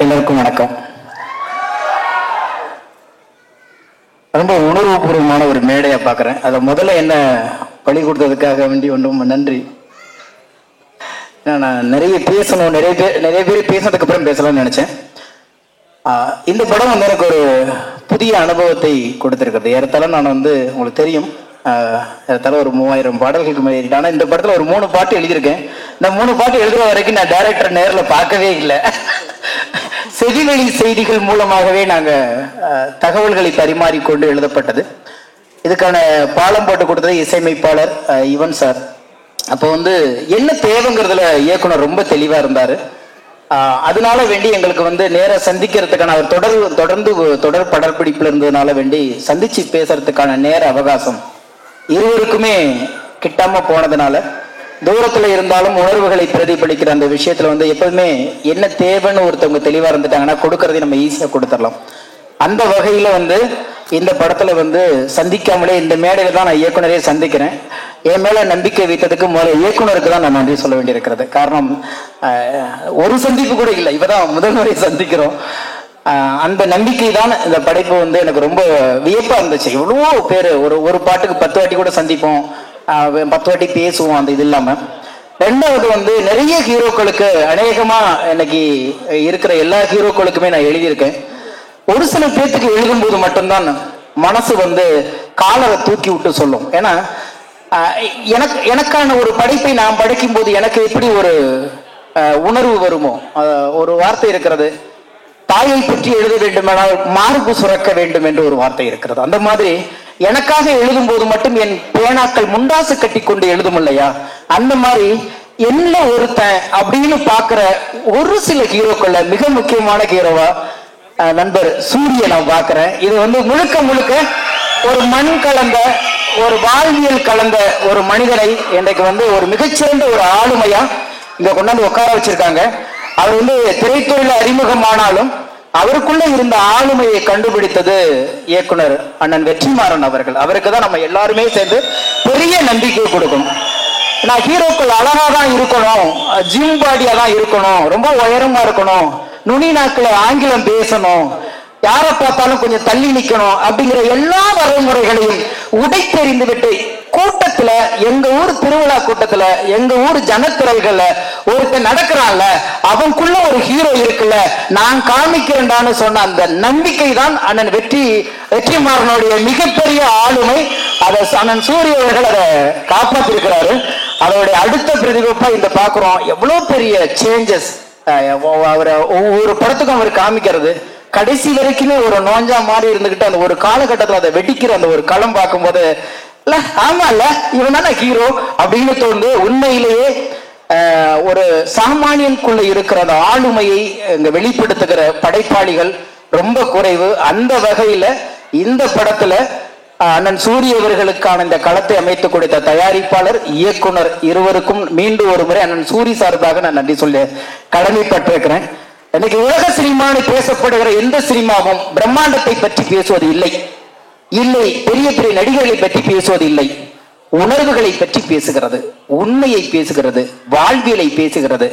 எல்லாருக்கும் வணக்கம். ரொம்ப உணர்வுபூர்வமான ஒரு மேடையா பார்க்குறேன். அதை முதல்ல என்ன பழி கொடுத்ததுக்காக வேண்டி ஒன்றும் நன்றி. நான் நிறைய பேசணும், நிறைய பேர் பேசினதுக்கு அப்புறம் பேசலாம்னு நினைச்சேன். இந்த படம் வந்து எனக்கு ஒரு புதிய அனுபவத்தை கொடுத்துருக்குது. ஏறத்தாழ நான் வந்து உங்களுக்கு தெரியும், ஏறத்தாழ ஒரு 3000 பாடல்களுக்கு மேலே. ஆனால் இந்த படத்தில் ஒரு 3 பாட்டு எழுதியிருக்கேன். இந்த 3 பாட்டு எழுதுற வரைக்கும் நான் டைரக்டர் நேரில் பார்க்கவே இல்லை. செவிவெளி செய்திகள் மூலமாகவே நாங்கள் தகவல்களை பரிமாறிக்கொண்டு எழுதப்பட்டது. இதுக்கான பாலம் போட்டு கொடுத்தது இசையமைப்பாளர் யுவன் சார். அப்போ வந்து என்ன தேவைங்கிறதுல இயக்குனர் ரொம்ப தெளிவாக இருந்தார். அதனால வேண்டி எங்களுக்கு வந்து நேர சந்திக்கிறதுக்கான அவர் தொடர்ந்து தொடர் படப்பிடிப்பில் இருந்ததுனால வேண்டி சந்திச்சு பேசுறதுக்கான நேர அவகாசம் இருவருக்குமே கிட்டாம போனதுனால, தூரத்துல இருந்தாலும் உணர்வுகளை பிரதிபலிக்கிற அந்த விஷயத்துல வந்து எப்பவுமே என்ன தேவைன்னு ஒருத்தவங்க தெளிவா இருந்துட்டாங்கன்னா கொடுக்கறதை நம்ம ஈஸியா கொடுத்துடலாம். அந்த வகையில வந்து இந்த படத்துல வந்து சந்திக்காமலே இந்த மேடையில தான் நான் இயக்குனரே சந்திக்கிறேன். என் மேல நம்பிக்கை வைத்ததுக்கு முதல்ல இயக்குனருக்கு தான் நான் நன்றி சொல்ல வேண்டியிருக்கிறது. காரணம், ஒரு சந்திப்பு கூட இல்லை, இப்பதான் முதல் முறை சந்திக்கிறோம். அந்த நம்பிக்கை தான் இந்த படைப்பு வந்து எனக்கு ரொம்ப வியப்பா இருந்துச்சு. எவ்வளவோ பேர் ஒரு பாட்டுக்கு 10 வாட்டி கூட சந்திப்போம், 10 வாட்டி பேசுவோம். அந்த இது இல்லாம ரெண்டாவது வந்து நிறைய ஹீரோக்களுக்கு, அநேகமா இன்னைக்கு இருக்கிற எல்லா ஹீரோக்களுக்குமே நான் எழுதியிருக்கேன். ஒரு சில பேர்த்துக்கு எழுதும்போது மட்டும்தான் மனசு வந்து காலரை தூக்கி விட்டு சொல்லும். ஏன்னா எனக்கான ஒரு படைப்பை நான் படைக்கும் போது எனக்கு எப்படி ஒரு உணர்வு வருமோ, ஒரு வார்த்தை இருக்கிறது, தாயை பற்றி எழுத வேண்டுமானால் மார்பு சுரக்க வேண்டும் என்று ஒரு வார்த்தை இருக்கிறது. அந்த மாதிரி எனக்காக எழுதும் போது மட்டும் என் பேனாக்கள் முண்டாசு கட்டி கொண்டு எழுதும் இல்லையா, அந்த மாதிரி என்ன ஒருத்தன் அப்படின்னு பாக்குற ஒரு சில ஹீரோக்கள்ல மிக முக்கியமான ஹீரோவா நண்பர் சூரிய நான் பாக்குறேன். இது வந்து முழுக்க முழுக்க ஒரு மண் கலந்த, ஒரு வாழ்வியல் கலந்த ஒரு மனிதனை இன்றைக்கு வந்து ஒரு மிகச்சிறந்த ஒரு ஆளுமையா இங்க கொண்டாந்து உட்கார வச்சிருக்காங்க. அவர் வந்து திரைத்துறையில அறிமுகமானாலும் அவருக்குள்ள இருந்த ஆளுமையை கண்டுபிடித்தது இயக்குனர் அண்ணன் வெற்றிமாறன் அவர்கள். அவருக்கு தான் நம்ம எல்லாருமே சேர்ந்து பெரிய நம்பிக்கை கொடுக்கணும். நான் ஹீரோக்கள் அழகா தான் இருக்கணும், ஜிம் பாடியா தான் இருக்கணும், ரொம்ப உயரமா இருக்கணும், நுனி நாட்கள ஆங்கிலம் பேசணும், யாரை பார்த்தாலும் கொஞ்சம் தள்ளி நிக்கணும் அப்படிங்கிற எல்லா வரைமுறைகளையும் உடைத்தெறிந்து விட்டு கூட்டத்துல, எங்க ஊர் திருவிழா கூட்டத்துல, எங்க ஊர் ஜனத்திரல்கள்ல ஒருத்தர் நடக்கிறான்ல, அவனுக்குள்ள ஒரு ஹீரோ இருக்குல்ல, நான் காமிக்கிறேன்டான்னு சொன்ன அந்த நம்பிக்கை தான் அண்ணன் வெற்றிமாறனுடைய மிகப்பெரிய ஆளுமை. அதை அண்ணன் சூரிய அவர்கள் அதை காப்பாற்றிருக்கிறாரு. அதோடைய அடுத்த பிரதிபலிப்பா இந்த பாக்குறோம். எவ்வளவு பெரிய சேஞ்சஸ் அவரை ஒவ்வொரு படத்துக்கும் அவர் காமிக்கிறது. கடைசி வரைக்குமே ஒரு நோஞ்சா மாதிரி இருந்துகிட்டு அந்த ஒரு காலகட்டத்தில் அதை வெடிக்கிற அந்த ஒரு களம் பார்க்கும்போது இல்ல, ஆமா இல்ல, இவன் தானே ஹீரோ அப்படின்னு தோணுது. உண்மையிலேயே ஒரு சாமானியனுக்குள்ள இருக்கிற அந்த ஆளுமையை இங்க வெளிப்படுத்துகிற படைப்பாளிகள் ரொம்ப குறைவு. அந்த வகையில இந்த படத்துல அண்ணன் சூரிய அவர்களுக்கான இந்த களத்தை அமைத்து கொடுத்த தயாரிப்பாளர், இயக்குனர் இருவருக்கும் மீண்டும் ஒரு முறை அண்ணன் சூரி சார்பாக நான் நன்றி சொல்ல கடமைப்பட்டிருக்கிறேன். இன்னைக்கு உலக சினிமான்னு பேசப்படுகிற எந்த சினிமாவும் பிரம்மாண்டத்தை பற்றி பேசுவது இல்லை, பெரிய பெரிய நடிகர்களை பற்றி பேசுவது இல்லை, உணர்வுகளை பற்றி பேசுகிறது, உண்மையை பேசுகிறது, வாழ்வியலை பேசுகிறது.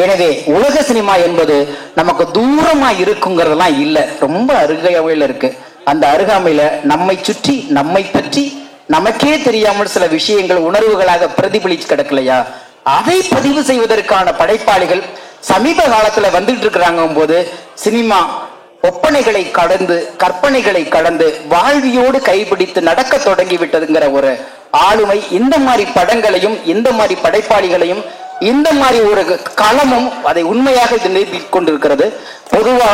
எனவே உலக சினிமா என்பது நமக்கு தூரமா இருக்குங்கிறதெல்லாம் இல்லை, ரொம்ப அருகாமையில் இருக்கு. அந்த அருகாமையில நம்மை சுற்றி, நம்மை பற்றி நமக்கே தெரியாமல் சில விஷயங்கள் உணர்வுகளாக பிரதிபலிச்சு கிடக்கலையா, அதை பதிவு செய்வதற்கான படைப்பாளிகள் சமீப காலத்துல வந்துட்டு இருக்கிறாங்க போது சினிமா ஒப்பனைகளை கடந்து, கற்பனைகளை கடந்து வாழ்வியோடு கைப்பிடித்து நடக்க தொடங்கி விட்டதுங்கிற ஒரு ஆளுமை இந்த மாதிரி படங்களையும், இந்த மாதிரி படைப்பாளிகளையும், இந்த மாதிரி ஒரு களமும் அதை உண்மையாக இது நிரூபித்துக் கொண்டிருக்கிறது. பொதுவா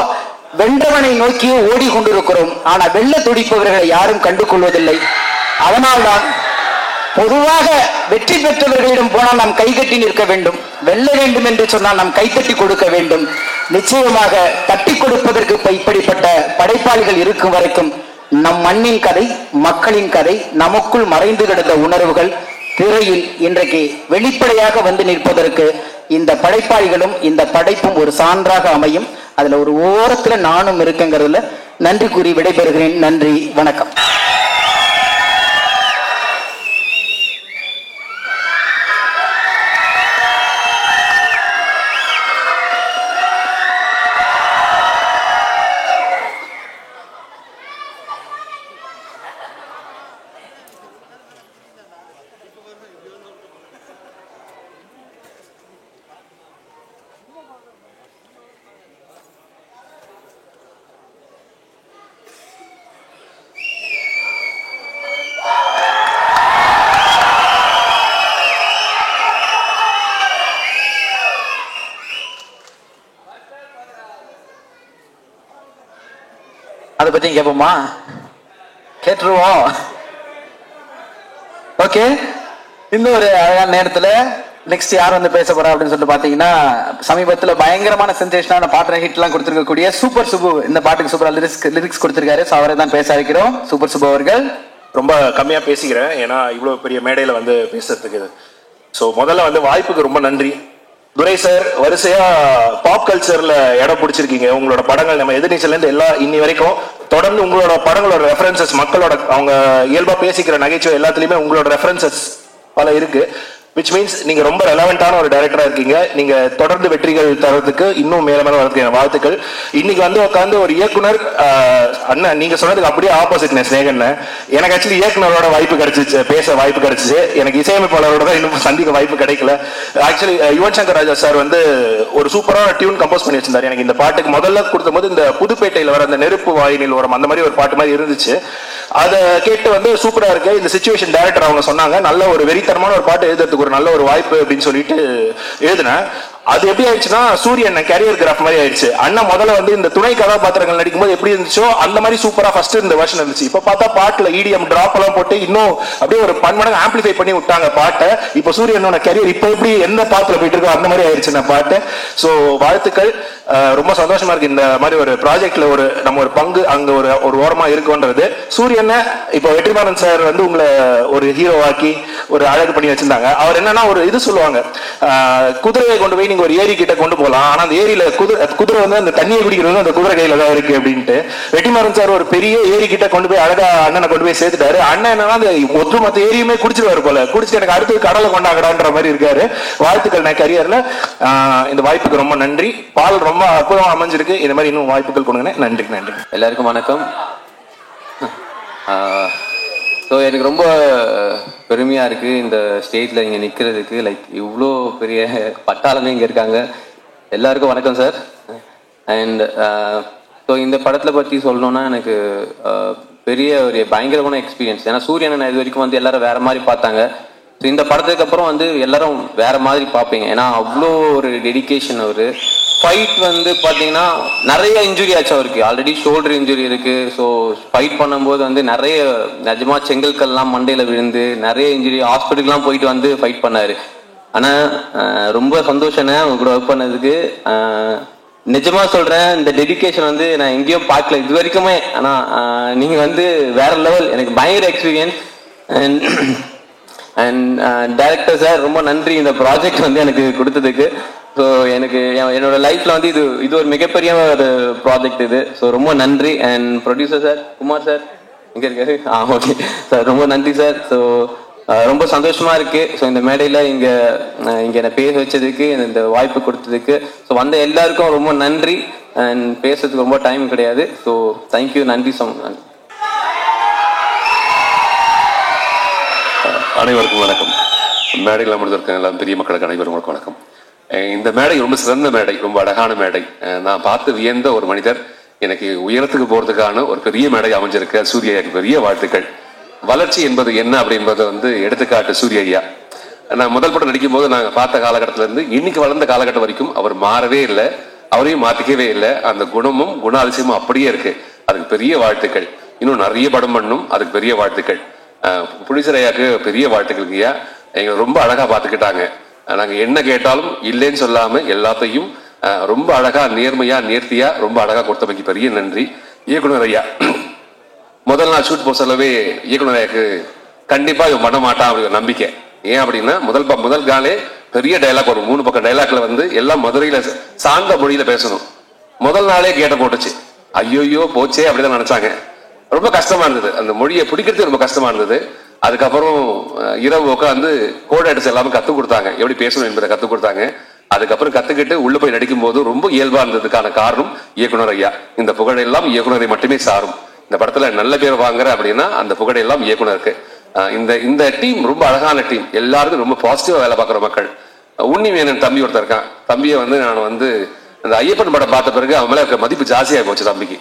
வென்றவனை நோக்கியே ஓடிக்கொண்டிருக்கிறோம், ஆனா வெள்ள துடிப்பவர்களை யாரும் கண்டு கொள்வதில்லை. அதனால்தான் பொதுவாக வெற்றி பெற்றவர்களிடம் போனால் நாம் கைகட்டி நிற்க வேண்டும், வெல்ல வேண்டும் என்று சொன்னால் நாம் கைத்தட்டி கொடுக்க வேண்டும். நிச்சயமாக தட்டி கொடுப்பதற்கு இப்படிப்பட்ட படைப்பாளிகள் இருக்கும் வரைக்கும் நம் மண்ணின் கதை, மக்களின் கதை, நமக்குள் மறைந்து கிடந்த உணர்வுகள் திரையில் இன்றைக்கு வெளிப்படையாக வந்து நிற்பதற்கு இந்த படைப்பாளிகளும் இந்த படைப்பும் ஒரு சான்றாக அமையும். அதுல ஒரு ஓரத்துல நானும் இருக்குங்கிறதுல நன்றி கூறி விடைபெறுகிறேன். நன்றி, வணக்கம். அதை பத்தி கேட்போமா? கேட்டுருவோம். ஓகே, இன்னும் ஒரு அழகான நேரத்துல நெக்ஸ்ட் யார் வந்து பேச போறா அப்படின்னு சொல்லிட்டு பாத்தீங்கன்னா, சமீபத்துல பயங்கரமான சென்சேஷனான பாட்டு ஹிட் எல்லாம் கொடுத்திருக்கக்கூடிய சூப்பர் சுப்பு இந்த பாட்டுக்கு சூப்பரா லிரிக்ஸ் கொடுத்திருக்காரு. ஸோ அவரை தான் பேச இருக்கிறோம். சூப்பர் சுப்பு அவர்கள். ரொம்ப கம்மியா பேசிக்கிறேன், ஏன்னா இவ்வளவு பெரிய மேடையில வந்து பேசுறதுக்கு. ஸோ முதல்ல வந்து வாய்ப்புக்கு ரொம்ப நன்றி. துரை சார், வரிசையா பாப் கல்ச்சர்ல இடம் பிடிச்சிருக்கீங்க. உங்களோட படங்கள் நம்ம எதிர்நீச்சல்ல இருந்து எல்லா இன்னி வரைக்கும் தொடர்ந்து உங்களோட படங்களோட ரெஃபரன்சஸ், மக்களோட அவங்க இயல்பா பேசிக்கிற நகைச்சுவை எல்லாத்துலயுமே உங்களோட ரெஃபரன்சஸ் பல இருக்கு. விச் மீன்ஸ் நீங்க ரொம்ப ரெலவென்டான ஒரு டைரக்டரா இருக்கீங்க. நீங்க தொடர்ந்து வெற்றிகள் தரதுக்கு இன்னும் மேல மேல வரதுக்கு வாழ்த்துக்கள். இன்னைக்கு வந்து உட்காந்து ஒரு இயக்குனர் அண்ணன் நீங்க சொன்னதுக்கு அப்படியே ஆப்போசிட் ஸ்நேகன். எனக்கு ஆக்சுவலி இயக்குனரோட வாய்ப்பு கிடைச்சிச்சு, பேச வாய்ப்பு கிடைச்சிச்சு. எனக்கு இசையமைப்பாளரோட தான் இன்னும் சந்திக்க வாய்ப்பு கிடைக்கல. ஆக்சுவலி யுவன் சங்கர் ராஜா சார் வந்து ஒரு சூப்பரான டியூன் கம்போஸ் பண்ணி வச்சிருந்தாரு. எனக்கு இந்த பாட்டுக்கு முதல்ல கொடுத்த போது இந்த புதுப்பேட்டையில் வர அந்த நெருப்பு வாயினில் வரும் அந்த மாதிரி ஒரு பாட்டு மாதிரி இருந்துச்சு. அதை கேட்டு வந்து சூப்பரா இருக்கு. இந்த சிச்சுவேஷன் டைரக்டர் அவங்க சொன்னாங்க, நல்ல ஒரு வெறித்தனமான ஒரு பாட்டு எழுதுறதுக்கு ஒரு நல்ல ஒரு வாய்ப்பு அப்படின்னு சொல்லிட்டு எழுதினேன். அது எப்படி ஆயிடுச்சுன்னா, சூரியன் கேரியர் கிராஃப் மாதிரி ஆயிடுச்சு. அண்ணன் முதல்ல வந்து இந்த துணை கதாபாத்திரங்கள் நடிக்கும்போது எப்படி இருந்துச்சோ அந்த மாதிரி சூப்பரா ஃபர்ஸ்ட் இந்த வெர்ஷன் இருந்துச்சு. இப்ப பார்த்தா பாட்டுல இடிஎம் டிராப் எல்லாம் போட்டு இன்னும் அப்படியே ஒரு பன்மடங்கு ஆம்பிளிஃபை பண்ணி விட்டாங்க பாட்டை. இப்ப சூரியனோட கேரியர் இப்ப எப்படி எந்த பாத்துல போயிட்டு இருக்கோ அந்த மாதிரி ஆயிடுச்சு நான் பாட்டு. ஸோ வாழ்த்துக்கள். ரொம்ப சந்தோஷமா இருக்கு இந்த மாதிரி ஒரு ப்ராஜெக்ட்ல ஒரு நம்ம ஒரு பங்கு அங்க ஒரு ஓரமா இருக்குன்றது. சூரியனை இப்ப வெற்றிமாறன் சார் வந்து உங்களை ஒரு ஹீரோவாக்கி ஒரு அழகு பண்ணி வச்சிருந்தாங்க. அவர் என்னன்னா ஒரு இது சொல்லுவாங்க, குதிரையை கொண்டு போய் நீங்க ஒரு ஏரி கிட்ட கொண்டு போகலாம், ஆனா அந்த ஏரியில குதிரை வந்து அந்த தண்ணியை குடிக்கிறது அந்த குதிரை கையில தான் இருக்கு அப்படின்ட்டு வெற்றிமாறன் சார் ஒரு பெரிய ஏரி கிட்ட கொண்டு போய் அழகா அண்ணனை கொண்டு போய் சேர்த்துட்டாரு. அண்ணன் என்னன்னா அந்த ஒட்டுமொத்த ஏரியுமே குடிச்சிருவாரு போல, குடிச்சு எனக்கு அடுத்து கடலை கொண்டாங்கடான்ற மாதிரி இருக்காரு. வாழ்த்துக்கள் நான் கரியர்ல. இந்த வாய்ப்புக்கு ரொம்ப நன்றி. பால் ரொம்ப அற்புதமா அமைஞ்சிருக்கு. இந்த மாதிரி இன்னும் வாய்ப்புகள் கொடுங்க. நன்றி. நன்றி எல்லாருக்கும் வணக்கம். ஸோ எனக்கு ரொம்ப பெருமையாக இருக்குது இந்த ஸ்டேஜில் இங்கே நிற்கிறதுக்கு. லைக் இவ்வளோ பெரிய பட்டாளமே இங்கே இருக்காங்க. எல்லாருக்கும் வணக்கம் சார். அண்ட் ஸோ இந்த படத்தில் பற்றி சொல்லணுன்னா எனக்கு பெரிய ஒரு பயங்கரமான எக்ஸ்பீரியன்ஸ். ஏன்னா சூரியனை நான் இது வரைக்கும் வந்து எல்லாரும் வேறு மாதிரி பார்த்தாங்க. ஸோ இந்த படத்துக்கு அப்புறம் வந்து எல்லாரும் வேறு மாதிரி பார்ப்பீங்க. ஏன்னா அவ்வளோ ஒரு டெடிக்கேஷன். ஒரு ஃபைட் வந்து பார்த்தீங்கன்னா நிறைய இன்ஜுரி ஆச்சு அவருக்கு. ஆல்ரெடி ஷோல்டர் இன்ஜுரி இருக்குது. ஸோ ஃபைட் பண்ணும்போது வந்து நிறைய நிஜமா செங்கல்கள்லாம் மண்டையில் விழுந்து நிறைய இன்ஜுரி, ஹாஸ்பிட்டலுக்குலாம் போயிட்டு வந்து ஃபைட் பண்ணார். ஆனால் ரொம்ப சந்தோஷம்ண்ணே அவங்க கூட ஒர்க் பண்ணதுக்கு. நிஜமாக சொல்கிறேன், இந்த டெடிக்கேஷன் வந்து நான் எங்கேயும் பார்க்கல இது வரைக்குமே. ஆனால் நீங்கள் வந்து வேற லெவல். எனக்கு பயங்கர எக்ஸ்பீரியன்ஸ். அண்ட் டைரக்டர் சார் ரொம்ப நன்றி இந்த ப்ராஜெக்ட் வந்து எனக்கு கொடுத்ததுக்கு. ஸோ எனக்கு என்னோட லைஃப்ல வந்து இது ஒரு மிகப்பெரிய ஒரு ப்ராஜெக்ட் இது. ஸோ ரொம்ப நன்றி. And producer sir Kumar sir இங்கே இருக்காரு. ஓகே சார், ரொம்ப நன்றி சார். ஸோ ரொம்ப சந்தோஷமா இருக்கு. ஸோ இந்த மேடையில் இங்கே என்னை பேச வச்சதுக்கு, இந்த வாய்ப்பு கொடுத்ததுக்கு ஸோ வந்த எல்லாருக்கும் ரொம்ப நன்றி. அண்ட் பேசுறதுக்கு ரொம்ப டைம் கிடையாது. ஸோ தேங்க்யூ, நன்றி ஸோ மச். அனைவருக்கும் வணக்கம். மேடையில் அமர்ந்திருக்க எல்லாம் பெரிய மக்களுக்கு அனைவரும் வணக்கம். இந்த மேடை ரொம்ப சிறந்த மேடை, ரொம்ப அழகான மேடை. நான் பார்த்து வியந்த ஒரு மனிதர். எனக்கு உயரத்துக்கு போறதுக்கான ஒரு பெரிய மேடை அமைஞ்சிருக்கு. சூரிய ஐயாக்கு பெரிய வாழ்த்துக்கள். வளர்ச்சி என்பது என்ன அப்படின்றத வந்து எடுத்துக்காட்டு சூரிய ஐயா. நான் முதல் படம் நடிக்கும் போது நாங்கள் பார்த்த காலகட்டத்தில இருந்து இன்னைக்கு வளர்ந்த காலகட்டம் வரைக்கும் அவர் மாறவே இல்லை, அவரையும் மாத்திக்கவே இல்லை. அந்த குணமும் குணாதிசயமும் அப்படியே இருக்கு. அதுக்கு பெரிய வாழ்த்துக்கள். இன்னும் நிறைய படம் பண்ணணும், அதுக்கு பெரிய வாழ்த்துக்கள். புலிசர் ஐயாக்கு பெரிய வாழ்த்துக்கள் ஐயா. எங்களை ரொம்ப அழகா பார்த்துக்கிட்டாங்க. நாங்கள் என்ன கேட்டாலும் இல்லைன்னு சொல்லாம எல்லாத்தையும் ரொம்ப அழகா நேர்மையா நேர்த்தியா ரொம்ப அழகா கொடுத்தமைக்கு பெரிய நன்றி. இயக்குனர் ஐயா முதல் நாள் ஷூட் போக சொல்லவே இயக்குனர் ஐயாக்கு கண்டிப்பா இவன் பண்ண மாட்டான் அப்படி ஒரு நம்பிக்கை. ஏன் அப்படின்னா முதல் காலே பெரிய டைலாக், ஒரு 3 பக்கம் டைலாக்ல வந்து எல்லாம் மதுரையில சார்ந்த மொழியில பேசணும். முதல் நாளே கேட்ட போட்டுச்சு. ஐயோயோ போச்சே அப்படிதான் நினைச்சாங்க. ரொம்ப கஷ்டமா இருந்தது. அந்த மொழியை பிடிக்கிறது ரொம்ப கஷ்டமா இருந்தது. அதுக்கப்புறம் இரவு உட்காந்து கோட் அடிச்சு எல்லாமே கத்துக் கொடுத்தாங்க, எப்படி பேசணும் என்பதை கத்துக் கொடுத்தாங்க. அதுக்கப்புறம் கத்துக்கிட்டு உள்ள போய் நடிக்கும் போது ரொம்ப இயல்பா இருந்ததுக்கான காரணம் இயக்குனர் ஐயா. இந்த புகழெல்லாம் இயக்குனரை மட்டுமே சாரும். இந்த படத்துல நல்ல பேர் வாங்குற அப்படின்னா அந்த புகழெல்லாம் இயக்குனருக்கு. இந்த டீம் ரொம்ப அழகான டீம். எல்லாருக்கும் ரொம்ப பாசிட்டிவா வேலை பார்க்குற மக்கள். உன்னிமேனன் தம்பி ஒருத்தர் இருக்கான். தம்பியை வந்து நான் வந்து அந்த ஐயப்பன் படம் பார்த்த பிறகு அவன் மேல மதிப்பு ஜாஸ்தியாக போச்சு தம்பிக்கு.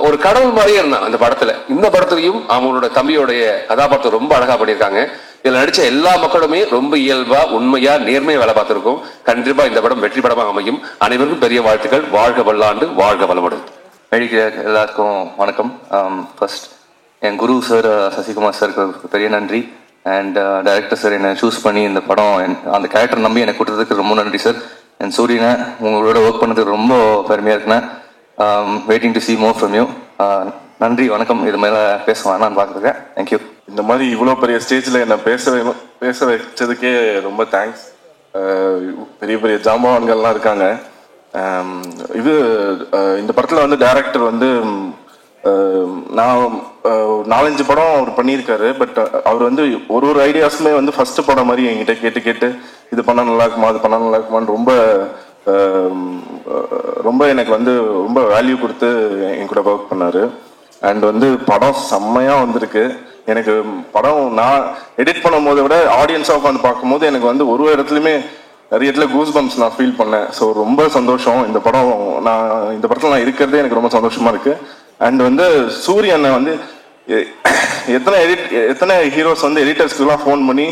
ஒரு கடவுள் மாதிரியே இருந்தான் அந்த படத்துல. இந்த படத்துலயும் அவங்களோட தம்பியோடைய கதாபாத்திரம் ரொம்ப அழகா பண்ணியிருக்காங்க. இதுல நடிச்ச எல்லா மக்களுமே ரொம்ப இயல்பா உண்மையா நேர்மையா வேலை பார்த்திருக்கோம். கண்டிப்பா இந்த படம் வெற்றி படமாக அமையும். அனைவருக்கும் பெரிய வாழ்த்துக்கள். வாழ்க வல்லாண்டு, வாழ்க வளமுடன். மேடைக்கு எல்லாருக்கும் வணக்கம். ஃபர்ஸ்ட் என் குரு சார் சசிகுமார் சாருக்கு பெரிய நன்றி. அண்ட் டைரக்டர் சார் என்னை சூஸ் பண்ணி இந்த படம் அந்த கேரக்டர் நம்பி எனக்கு கொடுத்ததுக்கு ரொம்ப நன்றி சார். அண்ட் சூரியனை உங்களோட ஒர்க் பண்ணதுக்கு ரொம்ப பெருமையாக இருக்குண்ணே. Waiting to see more from you. நன்றி, வணக்கம். இது மேலே பேசுவேன் நான் பார்க்குறேன். தேங்க்யூ. இந்த மாதிரி இவ்வளோ பெரிய ஸ்டேஜில் என்னை பேச வச்சதுக்கே ரொம்ப தேங்க்ஸ். பெரிய பெரிய ஜாம்பவான்கள்லாம் இருக்காங்க. இது இந்த படத்தில் வந்து டைரக்டர் வந்து நான் 4-5 படம் அவர் பண்ணியிருக்காரு. பட் அவர் வந்து ஒரு ஐடியாஸுமே வந்து ஃபர்ஸ்ட் படம் மாதிரி என்கிட்ட கேட்டு இது பண்ணால் நல்லா இருக்குமா, அது பண்ணால் நல்லா இருக்குமான்னு ரொம்ப எனக்கு வந்து ரொம்ப வேல்யூ கொடுத்து என் கூட ஒர்க் பண்ணாரு. அண்ட் வந்து படம் செம்மையாக வந்திருக்கு. எனக்கு படம் நான் எடிட் பண்ணும் போதை விட ஆடியன்ஸாக உட்காந்து பார்க்கும்போது எனக்கு வந்து ஒரு இடத்துலையுமே நிறைய இடத்துல கூஸ் பம்ப்ஸ் நான் ஃபீல் பண்ணேன். ஸோ ரொம்ப சந்தோஷம். இந்த படத்தில் நான் இருக்கிறதே எனக்கு ரொம்ப சந்தோஷமா இருக்கு. அண்ட் வந்து சூரியனை வந்து எத்தனை ஹீரோஸ் வந்து எடிட்டர்ஸ்க்குலாம் ஃபோன் பண்ணி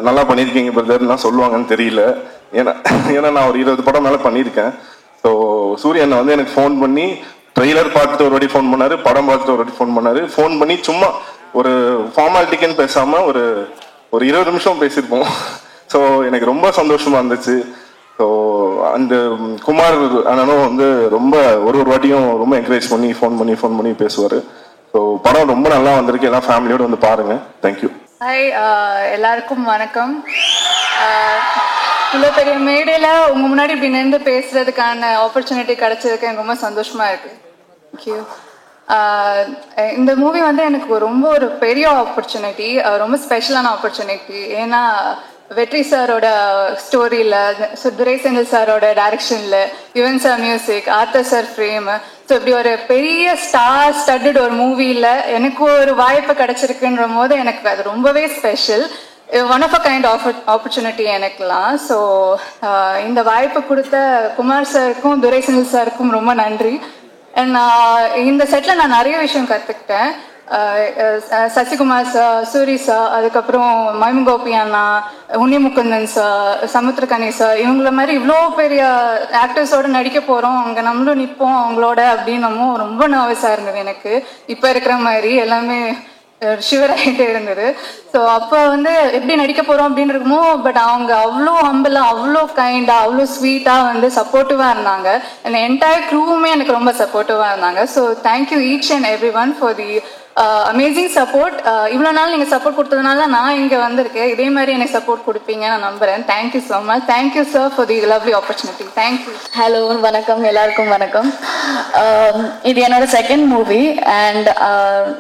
நல்லா பண்ணியிருக்கீங்க பிரதர்லாம் சொல்லுவாங்கன்னு தெரியல. ஏன்னா நான் ஒரு 20 படம் மேலே பண்ணியிருக்கேன். ஸோ சூரியனை வந்து எனக்கு ஃபோன் பண்ணி ட்ரெய்லர் பார்த்துட்டு ஒரு வாட்டி ஃபோன் பண்ணாரு, படம் பார்த்துட்டு ஒரு வாட்டி ஃபோன் பண்ணாரு. ஃபோன் பண்ணி சும்மா ஒரு ஃபார்மாலிட்டிக்குன்னு பேசாம ஒரு 20 நிமிஷம் பேசியிருப்போம். ஸோ எனக்கு ரொம்ப சந்தோஷமா இருந்துச்சு. ஸோ அந்த குமார் அண்ணனும் வந்து ரொம்ப ஒரு வாட்டியும் ரொம்ப என்கரேஜ் பண்ணி ஃபோன் பண்ணி பேசுவார். ஸோ படம் ரொம்ப நல்லா வந்திருக்கு. எல்லாம் ஃபேமிலியோடு வந்து பாருங்க. தேங்க்யூ. ஹாய், எல்லாருக்கும் வணக்கம். இவ்வளோ பெரிய மேடையில் உங்கள் முன்னாடி இப்படி நின்று பேசுறதுக்கான ஆப்பர்ச்சுனிட்டி கிடைச்சதுக்கு எனக்கு ரொம்ப சந்தோஷமா இருக்கு. தேங்க்யூ. இந்த மூவி வந்து எனக்கு ரொம்ப ஒரு பெரிய ஆப்பர்ச்சுனிட்டி, ரொம்ப ஸ்பெஷலான ஆப்பர்ச்சுனிட்டி. ஏன்னா வெற்றி சாரோட ஸ்டோரியில், துரை செந்தில் சாரோட டைரக்ஷனில், Yuvan sir music, author sir frame, so இப்படி ஒரு பெரிய ஸ்டார் ஸ்டட்டட் ஒரு மூவியில் எனக்கு ஒரு வாய்ப்பு கிடைச்சிருக்குன்ற போது எனக்கு அது ரொம்பவே special. One of a kind opportunity எனக்குலாம். ஸோ இந்த வாய்ப்பு கொடுத்த குமார் சாருக்கும் துரை செந்தில் சாருக்கும் ரொம்ப நன்றி. அண்ட் இந்த செட்டில் நான் நிறைய விஷயம் கற்றுக்கிட்டேன். சசிகுமார் சார், சூரி சார், அதுக்கப்புறம் மைமுகோபி அண்ணா, உன்னிமுகுந்தன் சார், சமுத்திரகனி சார், இவங்கள மாதிரி இவ்வளோ பெரிய ஆக்டர்ஸோட நடிக்க போகிறோம், அங்கே நம்மளும் நிற்போம் அவங்களோட அப்படின்னமோ ரொம்ப நர்வஸாக இருந்தது எனக்கு. இப்போ இருக்கிற மாதிரி எல்லாமே ஷிவர் ஆகிட்டே இருந்தது. ஸோ அப்போ வந்து எப்படி நடிக்க போகிறோம் அப்படின்னு இருக்குமோ, பட் அவங்க அவ்வளோ ஹம்பிளாக, அவ்வளோ கைண்டாக, அவ்வளோ ஸ்வீட்டாக வந்து சப்போர்ட்டிவாக இருந்தாங்க. அந்த என்டையர் க்ரூவுமே எனக்கு ரொம்ப சப்போர்ட்டிவாக இருந்தாங்க. So thank you each and every one for the amazing support. இவ்வளோ நாள் நீங்கள் சப்போர்ட் கொடுத்ததுனால நான் இங்கே வந்திருக்கேன். இதே மாதிரி எனக்கு சப்போர்ட் கொடுப்பீங்க நான் நம்புகிறேன். Thank you so much. Thank you sir for the lovely opportunity. Thank you. Hello, வணக்கம், எல்லாருக்கும் வணக்கம். இது என்னோட செகண்ட் மூவி அண்ட்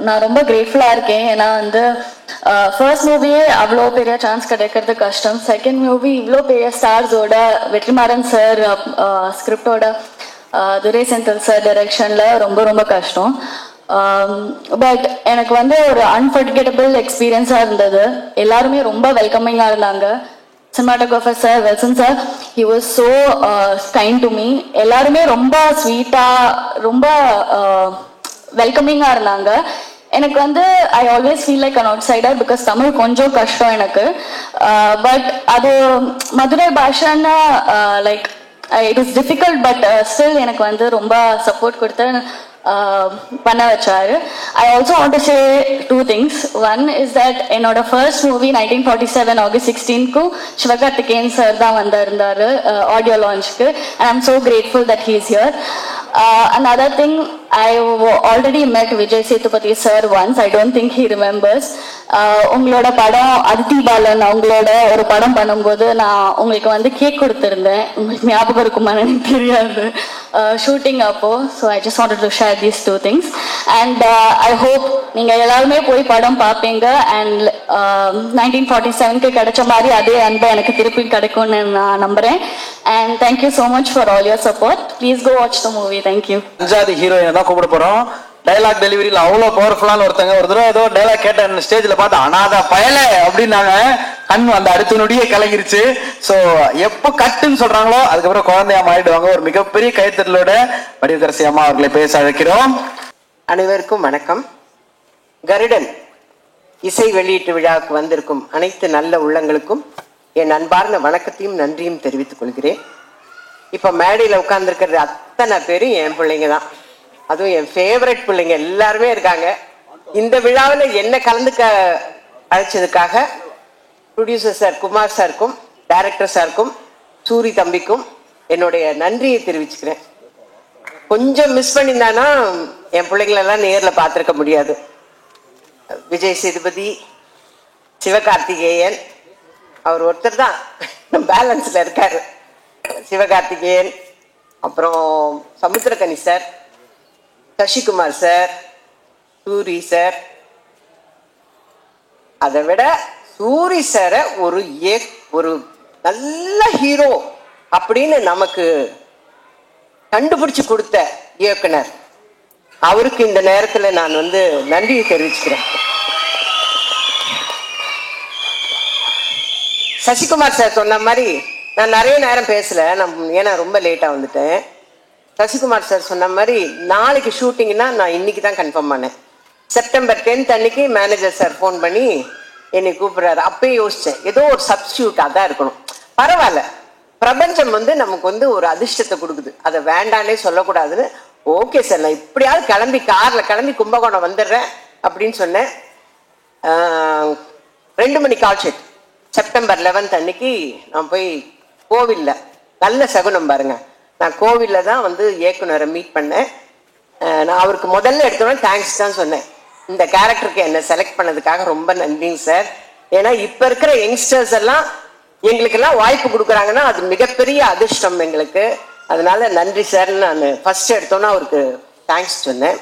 நான் ரொம்ப கிரேட்ஃபுல்லாக இருக்கேன். ஏன்னா வந்து ஃபர்ஸ்ட் மூவியே அவ்வளோ பெரிய சான்ஸ் கிடைக்கிறது கஷ்டம். செகண்ட் மூவி இவ்வளோ பெரிய ஸ்டார்ஸோட, வெற்றிமாறன் சார் ஸ்கிரிப்டோட, துரை செந்தில் சார் டைரக்ஷனில் ரொம்ப ரொம்ப கஷ்டம். பட் எனக்கு வந்து ஒரு அன்ஃபர்கெட்டபிள் எக்ஸ்பீரியன்ஸாக இருந்தது. எல்லாருமே ரொம்ப வெல்கமிங்காக இருந்தாங்க. சினிமாட்டோகிராஃபர் சார், வெல்சன் sir, he was so kind to me. எல்லாருமே ரொம்ப ஸ்வீட்டாக, ரொம்ப வெல்கமிங்காக இருந்தாங்க. எனக்கு வந்து I always feel like an outsider because Tamil கொஞ்சம் கஷ்டம் எனக்கு. பட் அது மதுரை பாஷைன்னா like it is difficult. But still எனக்கு வந்து ரொம்ப சப்போர்ட் கொடுத்து பண்ண வச்சாரு. I also want to say 2 things. One is that என்னோட ஃபர்ஸ்ட் மூவி 1947 ஆகஸ்ட் 16க்கு சிவகார்த்திகேயன் சார் தான் வந்திருந்தாரு ஆடியோ லான்ச்சுக்கு. And I'm so grateful that he is here. Another thing, I already met Vijay Sethupathi sir once. I don't think he remembers. உங்களோட படம் அதித்தி பாலன் அவங்களோட ஒரு படம் பண்ணும்போது நான் உங்களுக்கு வந்து கேக் கொடுத்துருந்தேன். உங்களுக்கு ஞாபகம் இருக்குமான்னு எனக்கு தெரியாது, ஷூட்டிங் அப்போ. So I just wanted to share these 2 things. And I hope நீங்கள் எல்லாருமே போய் படம் பார்ப்பீங்க. அண்ட் 1947க்கு கிடைச்ச மாதிரி அதே அன்பை எனக்கு திருப்பி கிடைக்கும்னு நான் நம்புகிறேன். And thank you so much for all your support. Please go watch the movie. Thank you. 5வது ஹீரோயினை தான் கூப்பிட போகிறோம். டைலாக் டெலிவரியில் அவ்வளோ பவர்ஃபுல்லான ஒருத்தங்க. ஒரு தடவை ஏதோ டைலாக் கேட்ட ஸ்டேஜில் பார்த்து அனாத பயலே அப்படின்னாங்க. கண் அந்த அடுத்த நொடியே கலங்கிருச்சு. ஸோ எப்போ கட்டுன்னு சொல்றாங்களோ அதுக்கப்புறம் குழந்தையா மாறிடுவாங்க. ஒரு மிகப்பெரிய கைத்தட்டலோட வடிவக்கரசி அம்மா அவர்களை பேச அழைக்கிறோம். அனைவருக்கும் வணக்கம். கருடன் இசை வெளியீட்டு விழாவுக்கு வந்திருக்கும் அனைத்து நல்ல உள்ளங்களுக்கும் என் அன்பார்ந்த வணக்கத்தையும் நன்றியும் தெரிவித்துக் கொள்கிறேன். இப்போ மேடையில் உட்கார்ந்துருக்கிறது அத்தனை பேரும் என் பிள்ளைங்க தான். அதுவும் என் ஃபேவரட் பிள்ளைங்க எல்லாருமே இருக்காங்க. இந்த விழாவில் என்ன கலந்துக்க அழைச்சதுக்காக ப்ரொடியூசர் சார் குமார் சாருக்கும் டைரக்டர் சாருக்கும் சூரி தம்பிக்கும் என்னுடைய நன்றியை தெரிவிச்சுக்கிறேன். கொஞ்சம் மிஸ் பண்ணியிருந்தானா என் பிள்ளைங்களெல்லாம் நேரில் பார்த்துருக்க முடியாது. விஜய் சேதுபதி, சிவகார்த்திகேயன், அவர் ஒருத்தர் தான் பேலன்ஸில் இருக்காரு. சிவகார்த்திகேயன், அப்புறம் Samuthirakani sir, Sasikumar sir, Soori sir. அதை விட சூரி சாரை ஒரு நல்ல ஹீரோ அப்படின்னு நமக்கு கண்டுபிடிச்சு கொடுத்த இயக்குனர், அவருக்கு இந்த நேரத்தில் நான் நன்றியை தெரிவிச்சுக்கிறேன். சசிகுமார் சார் சொன்ன மாதிரி நான் நிறைய நேரம் பேசல, ஏன்னா ரொம்ப லேட்டா வந்துட்டேன். சசிகுமார் சார் சொன்ன மாதிரி நாளைக்கு ஷூட்டிங்னா நான் இன்னைக்கு தான் கன்ஃபார்ம் பண்ணேன். செப்டம்பர் 10 அன்னைக்கு மேனேஜர் சார் ஃபோன் பண்ணி என்னை கூப்பிடுறாரு. அப்பயே யோசிச்சேன், ஏதோ ஒரு சப்ஸ்டியூட் அதான் இருக்கணும். பரவாயில்ல, பிரபஞ்சம் நமக்கு ஒரு அதிர்ஷ்டத்தை கொடுக்குது, அதை வேண்டானே சொல்லக்கூடாதுன்னு. ஓகே சார், நான் இப்படியாவது கார்ல கிளம்பி கும்பகோணம் வந்துடுறேன் அப்படின்னு சொன்னேன். 2 மணி கால் ஷீட். செப்டம்பர் 11 அன்னைக்கு நான் போய் கோவில்ல, நல்ல சகுனம் பாருங்க, நான் கோவில்ல தான் இயக்குனரை மீட் பண்ணேன். நான் அவருக்கு முதல்ல எடுத்தோன்னே தேங்க்ஸ் தான் சொன்னேன். இந்த கேரக்டருக்கு என்னை செலக்ட் பண்ணதுக்காக ரொம்ப நன்றிங்க சார். ஏன்னா இப்ப இருக்கிற யங்ஸ்டர்ஸ் எல்லாம் எங்களுக்கெல்லாம் வாய்ப்பு கொடுக்குறாங்கன்னா அது மிகப்பெரிய அதிர்ஷ்டம் எங்களுக்கு. அதனால நன்றி சார்ன்னு நான் ஃபர்ஸ்ட் எடுத்தோன்னா அவருக்கு தேங்க்ஸ் சொன்னேன்.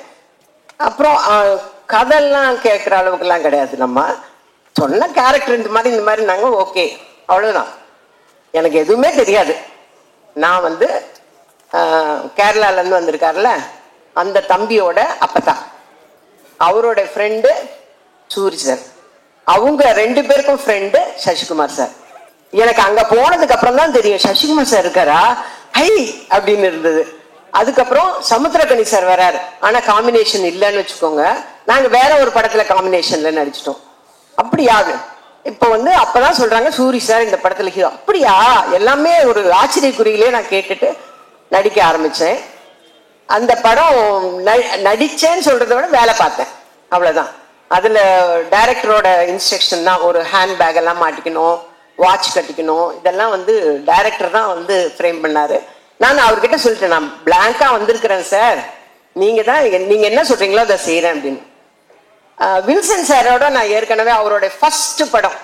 அப்புறம் கதையெல்லாம் கேட்குற அளவுக்குலாம் கிடையாது, நம்ம சொன்ன கேரக்டர் இந்த மாதிரி நாங்கள் ஓகே, அவ்வளோதான். எனக்கு எதுவுமே தெரியாது. நான் கேரளாலேருந்து வந்திருக்காருல அந்த தம்பியோட அப்பதான், அவரோட ஃப்ரெண்டு சூரி சார், அவங்க 2 பேருக்கும் ஃப்ரெண்டு சசிகுமார் சார். எனக்கு அங்க போனதுக்கு அப்புறம் தான் தெரியும் சசிகுமார் சார் இருக்காரா, ஹை அப்படின்னு இருந்தது. அதுக்கப்புறம் சமுத்திரக்கனி சார் வராரு, ஆனா காம்பினேஷன் இல்லைன்னு வச்சுக்கோங்க. நாங்க வேற ஒரு படத்துல காம்பினேஷன்ல நடிச்சிட்டோம். அப்படியா இப்ப அப்பதான் சொல்றாங்க சூரி சார் இந்த படத்துல ஹீரோ. அப்படியா, எல்லாமே ஒரு ஆச்சரியக்குறியிலே நான் கேட்டுட்டு நடிக்க ஆரம்பிச்சேன். அந்த படம் நடிச்சேன்னு சொல்றதை விட வேலை பார்த்தேன், அவ்வளவுதான். அதுல டைரக்டரோட இன்ஸ்ட்ரக்ஷன் தான், ஒரு ஹேண்ட் பேக் எல்லாம் மாட்டிக்கணும், வாட்ச் கட்டிக்கணும், இதெல்லாம் டைரக்டர் தான் ஃப்ரேம் பண்ணாரு. நான் அவர்கிட்ட சொல்லிட்டேன், நான் பிளாங்கா வந்திருக்கிறேன் சார், நீங்க என்ன சொல்றீங்களோ அதை செய்யறேன் அப்படின்னு. வில்சன் சாரோட நான் ஏற்கனவே அவரோட ஃபர்ஸ்ட் படம்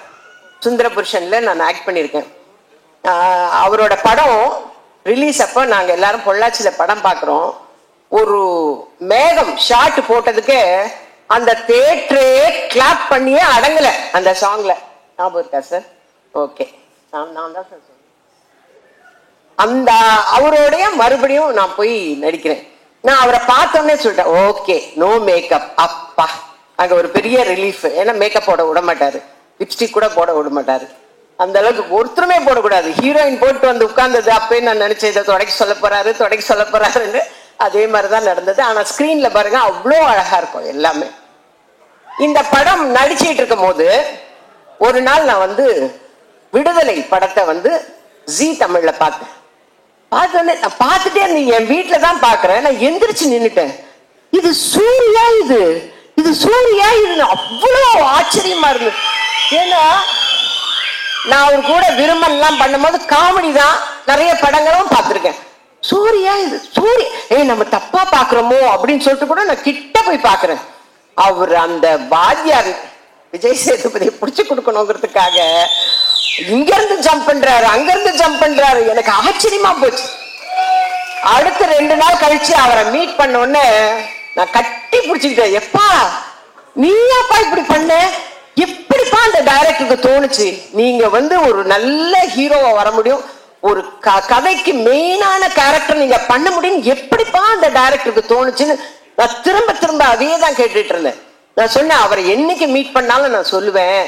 சுந்தர புருஷன்ல நான் ஆக்ட் பண்ணியிருக்கேன். அவரோட படம் ரிலீஸ் அப்போ நாங்க எல்லாரும் பொள்ளாச்சியில படம் பார்க்குறோம். ஒரு மேகம் ஷாட் போட்டதுக்கு அந்த தியேட்டரே கிளாப் பண்ணியே அடங்கல அந்த சாங்ல. ஞாபகம் இருக்கா சார்? ஓகே, நான் தான் சார் சொன்னேன். அந்த அவரோடைய மறுபடியும் நான் போய் நடிக்கிறேன். நான் அவரை பார்த்தோன்னே சொல்லிட்டேன், ஓகே நோ மேக்கப். அப்பா, அங்க ஒரு பெரிய ரிலீஃப். ஏன்னா மேக்கப் போட விட மாட்டாரு, லிப்ஸ்டிக் கூட போட விட மாட்டாரு. அந்த அளவுக்கு ஒருத்தருமே போடக்கூடாது. ஹீரோயின் போட்டு உட்கார்ந்தது அப்பயே நான் நினைச்சேன், இதை தொடக்க சொல்ல போறாருன்னு. அதே மாதிரிதான் நடந்தது. ஆனா ஸ்கிரீன்ல பாருங்க அவ்வளோ அழகா இருக்கும் எல்லாமே. இந்த படம் நடிச்சிட்டு இருக்கும் போது ஒரு நாள் நான் விடுதலை படத்தை ஜி தமிழ்ல பார்த்தேன். பார்த்தோன்னே நான் பார்த்துட்டே என் வீட்டுல தான் பாக்குறேன். நான் எந்திரிச்சு நின்னுட்டேன், இது சூர்யா, இது சூர்யா, இது அவ்வளோ ஆச்சரியமா இருந்து. ஏன்னா நான் அவர் கூட விரும்பல் எல்லாம் பண்ணும்போது காமெடி தான், நிறைய படங்களும் பார்த்திருக்கேன். சூர்யா, இது சூரிய நம்ம தப்பா பாக்குறோமோ அப்படின்னு சொல்லிட்டு கூட நான் கிட்ட போய் பாக்குறேன். அவர் அந்த வாத்தியார் விஜய் சேதுபதியை பிடிச்சு கொடுக்கணுங்கிறதுக்காக இங்க இருந்து ஜம்ப் பண்றாரு, அங்க இருந்து ஜம்ப் பண்றாரு. எனக்கு ஆச்சரியமா போச்சு. அடுத்த 2 நாள் கழிச்சு அவரை மீட் பண்ண உடனே நான் கட்டி பிடிச்சுக்கிட்டேன். எப்பா நீயாப்பா இப்படி பண்ண, எப்படிப்பா அந்த டைரக்டருக்கு தோணுச்சு? நீங்க ஒரு நல்ல ஹீரோவா வர முடியும், ஒரு கதைக்கு மெயினான கேரக்டர் நீங்க பண்ண முடியும், எப்படிப்பா அந்த டைரக்டருக்கு தோணுச்சுன்னு நான் திரும்ப அதே தான் கேட்டுட்டு இருந்தேன். நான் சொன்னேன், அவரை என்னைக்கு மீட் பண்ணாலும் நான் சொல்லுவேன்,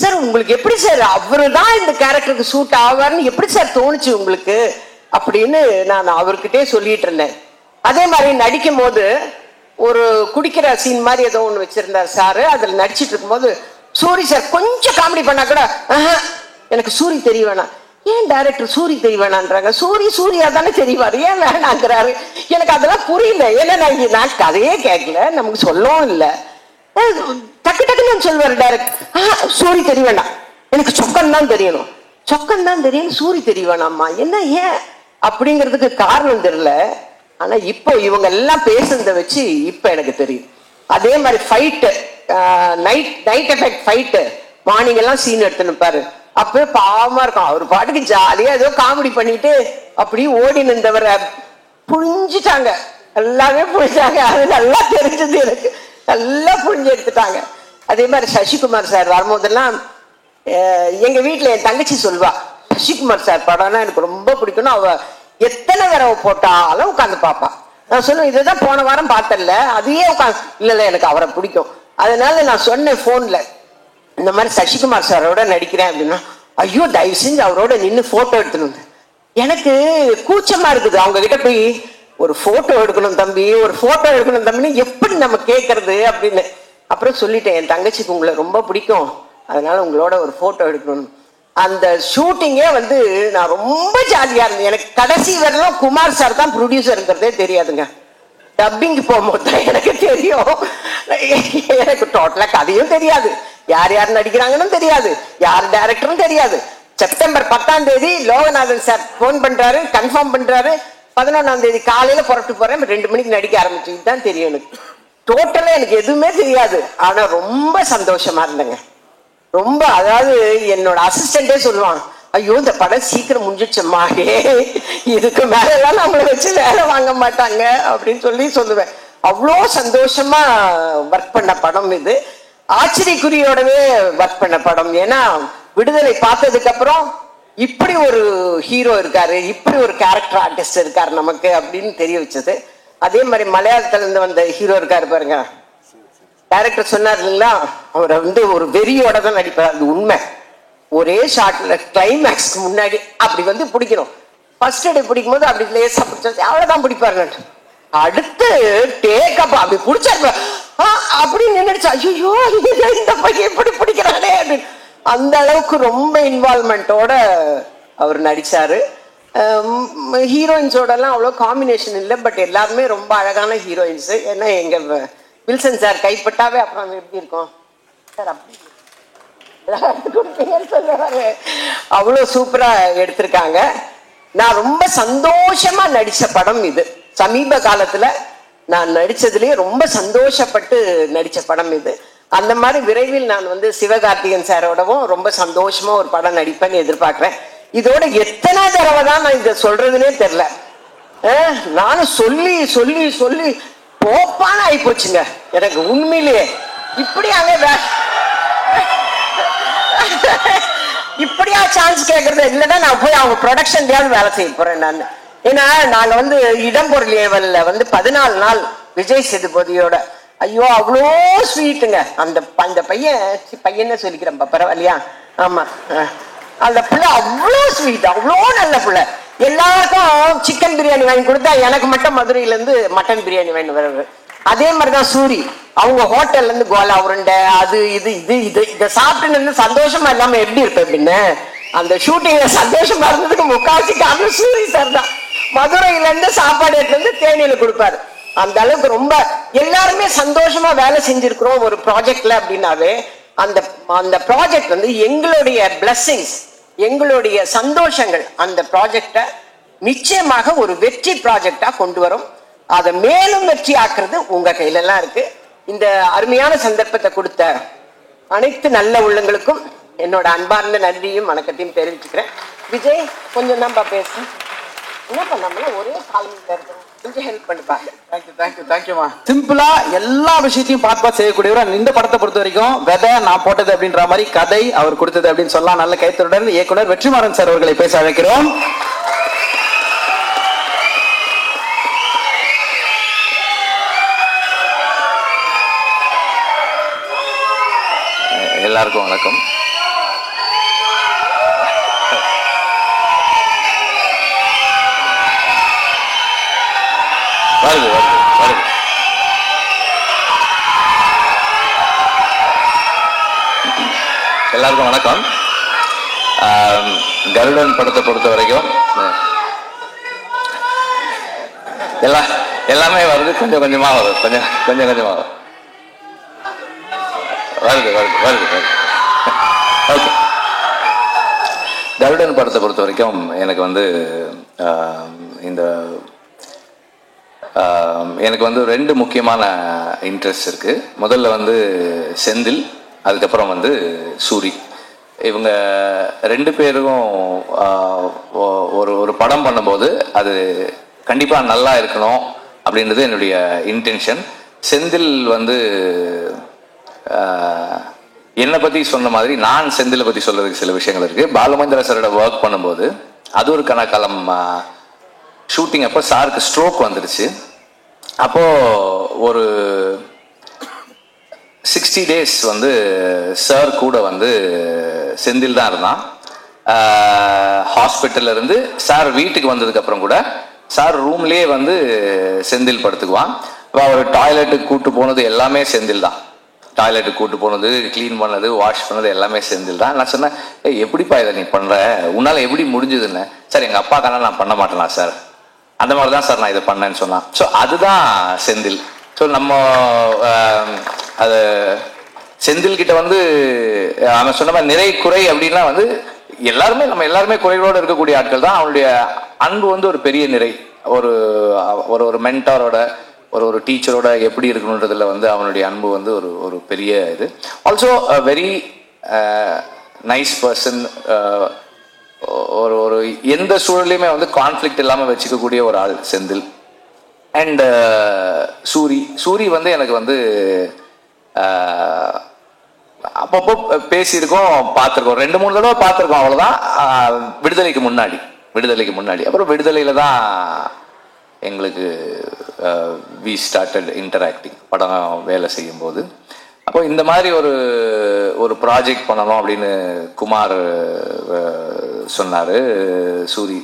சார் உங்களுக்கு எப்படி சார் அவரு தான் இந்த கேரக்டருக்கு சூட் ஆவார்னு எப்படி சார் தோணுச்சு உங்களுக்கு அப்படின்னு நான் அவர்கிட்டே சொல்லிட்டு இருந்தேன். அதே மாதிரி நடிக்கும் போது ஒரு குடிக்கிற சீன் மாதிரி ஏதோ ஒண்ணு வச்சிருந்தார் சாரு. அதுல நடிச்சிட்டு இருக்கும் போது சூரி சார் கொஞ்சம் காமெடி பண்ணா கூட எனக்கு சூரி தெரிய வேணாம், ஏன் டைரக்டர் சூரி தெரிய வேணான்றாங்க? சூர்யா தானே தெரிவாரு, ஏன் வேணாங்கிறாரு? எனக்கு அதெல்லாம் புரியல. ஏன்னா நான் கதையே கேட்கல, நமக்கு சொல்லவும் இல்லை. டக்கு டக்குன்னு சொல்லுவாரு டைரக்டர், சூரி தெரிய வேண்டாம், எனக்கு சொக்கன் தான் தெரியணும், சொக்கன் தான் தெரியணும், சூரி தெரிய வேணாமா? என்ன ஏன் அப்படிங்கிறதுக்கு காரணம் தெரியல. ஆனா இப்போ இவங்க எல்லாம் பேசுனதை வச்சு இப்ப எனக்கு தெரியும். அதே மாதிரி fight, night effect fight, morning எல்லாம் சீன் எடுத்துன்னு பாரு, அப்பவே பாவமா இருக்கும். அவர் பாட்டுக்கு ஜாலியா ஏதோ காமெடி பண்ணிட்டு அப்படி ஓடி நின்றவரை புழிஞ்சிட்டாங்க, எல்லாமே புழிஞ்சாங்க. அது நல்லா தெரிஞ்சது எனக்கு, நல்லா புழிஞ்சு எடுத்துட்டாங்க. அதே மாதிரி சசிகுமார் சார் வரும்போதெல்லாம் எங்க வீட்டுல என் தங்கச்சி சொல்வா, சசிகுமார் சார் படம்னா எனக்கு ரொம்ப பிடிக்கும்னு. அவ எத்தனை தடவை போட்டாலும் உட்காந்து பாப்பா. நான் சொல்லுவேன், இதுதான் போன வாரம் பார்த்தல, அதையே உட்காந்து, இல்ல எனக்கு அவரை பிடிக்கும். அதனால நான் சொன்னேன் போன்ல, இந்த மாதிரி சசிகுமார் சாரோட நடிக்கிறேன் அப்படின்னா, ஐயோ தயவு செஞ்சு அவரோட நின்று போட்டோ எடுத்துன்னு. எனக்கு கூச்சமா இருக்குது அவங்க கிட்ட போய் ஒரு போட்டோ எடுக்கணும் தம்பி, ஒரு போட்டோ எடுக்கணும் தம்பின்னு எப்படி நம்ம கேட்கறது அப்படின்னு. அப்புறம் சொல்லிட்டேன், என் தங்கச்சிக்கு உங்களை ரொம்ப பிடிக்கும், அதனால உங்களோட ஒரு போட்டோ எடுக்கணும். அந்த ஷூட்டிங்கே வந்து நான் ரொம்ப ஜாலியா இருந்தேன். எனக்கு கடைசி வரலாம் குமார் சார் தான் ப்ரொடியூசருங்கிறதே தெரியாதுங்க. டப்பிங் போகும்போது தான் எனக்கு தெரியும். எனக்கு டோட்டலா கதையும் தெரியாது, யார் யார் நடிக்கிறாங்கன்னு தெரியாது, யார் டைரக்டரும் தெரியாது. செப்டம்பர் 10ஆம் தேதி லோகநாதன் சார் போன் பண்றாரு, கன்ஃபார்ம் பண்றாரு, 11ஆம் தேதி காலையில புறப்பட்டு போறேன், 2 மணிக்கு நடிக்க ஆரம்பிச்சு. இதுதான் தெரியும் எனக்கு. டோட்டலா எனக்கு எதுவுமே தெரியாது. ஆனா ரொம்ப சந்தோஷமா இருந்தேங்க, ரொம்ப. அதாவது என்னோட அசிஸ்டண்டே சொல்லுவான், ஐயோ இந்த படம் சீக்கிரம் முடிஞ்சிச்சம்மா, இதுக்கு மேலெல்லாம் நம்மளை வச்சு வேலை வாங்க மாட்டாங்க அப்படின்னு சொல்லுவேன். அவ்வளோ சந்தோஷமா ஒர்க் பண்ண படம் இது. ஆச்சரியக்குறியோடவே ஒர்க் பண்ண படம். ஏன்னா விடுதலை பார்த்ததுக்கு அப்புறம் இப்படி ஒரு ஹீரோ இருக்காரு, இப்படி ஒரு கேரக்டர் ஆர்டிஸ்ட் இருக்காரு நமக்கு அப்படின்னு தெரிய வச்சது. அதே மாதிரி மலையாளத்துல இருந்து வந்த ஹீரோ இருக்காரு பாருங்க, டைரக்டர் சொன்னார் இல்லைங்களா, அவரை வந்து ஒரு வெறியோட தான் நடிப்பார். அது உண்மை. ஒரே ஷாட்ல கிளைமேக்ஸ்க்கு முன்னாடி அப்படி வந்து பிடிக்கணும். ஃபர்ஸ்ட் டே பிடிக்கும் போது அப்படி லேசா பிடிச்சாச்சு, அவ்வளவுதான் பிடிப்பாரு. அடுத்து டேக்கப் அப்படி பிடிச்சாரு, அப்படி நின்றுச்சு, ஐயோ இந்த பையன் எப்படி பிடிக்கிறானே அப்படின்னு. அந்த அளவுக்கு ரொம்ப இன்வால்மெண்டோட அவர் நடிச்சாரு. ஹீரோயின்ஸோட எல்லாம் அவ்வளோ காம்பினேஷன் இல்லை, பட் எல்லாருமே ரொம்ப அழகான ஹீரோயின்ஸ். ஏன்னா எங்க வில்சன் சார் கைப்பட்டாவே அப்புறம் எப்படி இருக்கும் சார், அப்படி சொல்லுவாரு. அவ்வளோ சூப்பரா எடுத்திருக்காங்க. நான் ரொம்ப சந்தோஷமா நடிச்ச படம் இது. சமீப காலத்துல நான் நடிச்சதுலயே ரொம்ப சந்தோஷப்பட்டு நடிச்ச படம் இது. அந்த மாதிரி விரைவில் நான் வந்து சிவகார்த்திகேயன் சாரோடவும் ரொம்ப சந்தோஷமா ஒரு படம் நடிப்பேன்னு எதிர்பார்க்கிறேன். இதோட எத்தனை தடவை தான் நான் இதை சொல்றதுன்னே தெரியல. நானும் சொல்லி சொல்லி சொல்லி போப்பான ஆகி போச்சுங்க எனக்கு உண்மையிலேயே. இப்படியா சான்ஸ் கேட்கறது இல்லைன்னா நான் போய் அவங்க ப்ரொடக்ஷன்லயாவது வேலை செய்ய போறேன் நான். ஏன்னா நாங்க வந்து இடம்பொருள் ஏவல்ல வந்து 14 நாள் விஜய் சேதுபதியோட, ஐயோ அவ்வளோ ஸ்வீட்டுங்க அந்த பையன் சொல்லிக்கிறேன் பரவாயில்லையா, ஆமா அந்த பிள்ளை அவ்வளோ ஸ்வீட், அவ்வளோ நல்ல பிள்ளை. எல்லாருக்கும் சிக்கன் பிரியாணி வாங்கி கொடுத்தா எனக்கு மட்டும் மதுரையில இருந்து மட்டன் பிரியாணி வாங்கி வருது. அதே மாதிரிதான் சூரி, அவங்க ஹோட்டல்ல இருந்து கோலா உருண்டை அது இதை சாப்பிட்டு சந்தோஷமா இல்லாம எப்படி இருப்பேன் அப்படின்னு. அந்த ஷூட்டிங்ல சந்தோஷமா இருந்ததுக்கு முக்காசி காரணம் சூரி சார் தான். மதுரையில இருந்து சாப்பாடு எடுத்து வந்து தேனியில கொடுப்பாரு. அந்த அளவுக்கு ரொம்ப எல்லாருமே சந்தோஷமா வேலை செஞ்சிருக்கிறோம் ஒரு ப்ராஜெக்ட்ல அப்படின்னாவே அந்த ப்ராஜெக்ட் வந்து எங்களுடைய பிளெஸிங்ஸ், எங்களுடைய சந்தோஷங்கள் அந்த ப்ராஜெக்டை நிச்சயமாக ஒரு வெற்றி ப்ராஜெக்டா கொண்டு வரும். அதை மேலும் வெற்றி ஆக்குறது உங்க கையில எல்லாம் இருக்கு. இந்த அருமையான சந்தர்ப்பத்தை கொடுத்த அனைத்து நல்ல உள்ளங்களுக்கும் என்னோட அன்பார்ந்த நன்றியும் வணக்கத்தையும் தெரிவிச்சுக்கிறேன். விஜய் கொஞ்சம் தான் பேசு, என்ன பண்ணாமல ஒரே காலமில் இருக்கணும், கொஞ்சம் ஹெல்ப் பண்ணுப்பா. தேங்க்யூமா. சிம்பிளா எல்லா விஷயத்தையும் பார்த்து செய்யக்கூடியவர். இந்த படத்தை பொறுத்த வரைக்கும் விதை நான் போட்டது அப்படின்ற மாதிரி கதை அவர் கொடுத்தது அப்படின்னு சொல்லலாம். நல்ல கைத்தொடர் இயக்குனர் வெற்றிமாறன் சார் அவர்களை பேச அழைக்கிறோம். எல்லாருக்கும் வணக்கம். வருது எல்லாருக்கும் வணக்கம். கருடன் படத்தை பொறுத்த வரைக்கும் எல்லாமே வருது, கொஞ்சம் கொஞ்சமாக வரும், கொஞ்சம் கொஞ்சமாக வருது. ஓகே, கருடன் படத்தை பொறுத்த வரைக்கும் எனக்கு வந்து எனக்கு வந்து 2 முக்கியமான இன்ட்ரெஸ்ட் இருக்கு. முதல்ல வந்து செந்தில், அதுக்கப்புறம் வந்து சூரி. இவங்க 2 பேரும் ஒரு படம் பண்ணும்போது அது கண்டிப்பாக நல்லா இருக்கணும் அப்படின்றது என்னுடைய இன்டென்ஷன். செந்தில் வந்து என்னை பற்றி சொன்ன மாதிரி நான் செந்திலை பற்றி சொல்றதுக்கு சில விஷயங்கள் இருக்கு. பாலுமந்திரா சாரோட ஒர்க் பண்ணும்போது அது ஒரு கணக்காலம் ஷூட்டிங் அப்போ சாருக்கு ஸ்ட்ரோக் வந்துடுச்சு. அப்போ ஒரு 60 days வந்து சார் கூட வந்து செந்தில் தான் இருந்தான். ஹாஸ்பிட்டல்ல இருந்து சார் வீட்டுக்கு வந்ததுக்கு அப்புறம் கூட சார் ரூம்லயே வந்து செந்தில் படுத்துக்குவான். அவர் டாய்லெட்டுக்கு கூட்டு போனது எல்லாமே செந்தில் தான். டாய்லெட்டுக்கு கூட்டு போனது, கிளீன் பண்ணது, வாஷ் பண்ணது எல்லாமே செந்தில் தான். நான் சொன்னேன், எப்படிப்பா இதை நீ பண்ற, உன்னால எப்படி முடிஞ்சதுன்னு. சார் எங்க அப்பாக்கான நான் பண்ண மாட்டேனா சார், அந்த மாதிரி தான் சார் நான் இதை பண்ணேன்னு சொன்னான். ஸோ அதுதான் செந்தில். ஸோ நம்ம அது செந்தில் கிட்ட வந்து அவன் சொன்ன மாதிரி நிறை குறை அப்படின்னா வந்து நம்ம எல்லாருமே குறைகளோடு இருக்கக்கூடிய ஆட்கள் தான். அவனுடைய அன்பு வந்து ஒரு பெரிய நிறை. ஒரு மென்டாரோட ஒரு டீச்சரோட எப்படி இருக்கணுன்றதுல வந்து அவனுடைய அன்பு வந்து ஒரு பெரிய இது. Also very nice person. ஒரு எந்த சூழலையுமே வந்து கான்ஃப்ளிக்ட் இல்லாமல் வச்சுக்கக்கூடிய ஒரு ஆள் செந்தில். அண்ட் சூரி வந்து எனக்கு வந்து அப்பப்போ பேசியிருக்கோம், பார்த்துருக்கோம், 2-3 தடவை பார்த்துருக்கோம், அவ்வளோதான். விடுதலைக்கு முன்னாடி அப்புறம் விடுதலையில தான் எங்களுக்கு வி ஸ்டார்டட் இன்டராக்டிங் படம் வேலை செய்யும் போது. அப்போ இந்த மாதிரி ஒரு ப்ராஜெக்ட் பண்ணணும் அப்படின்னு குமார் சொன்னார். சூரி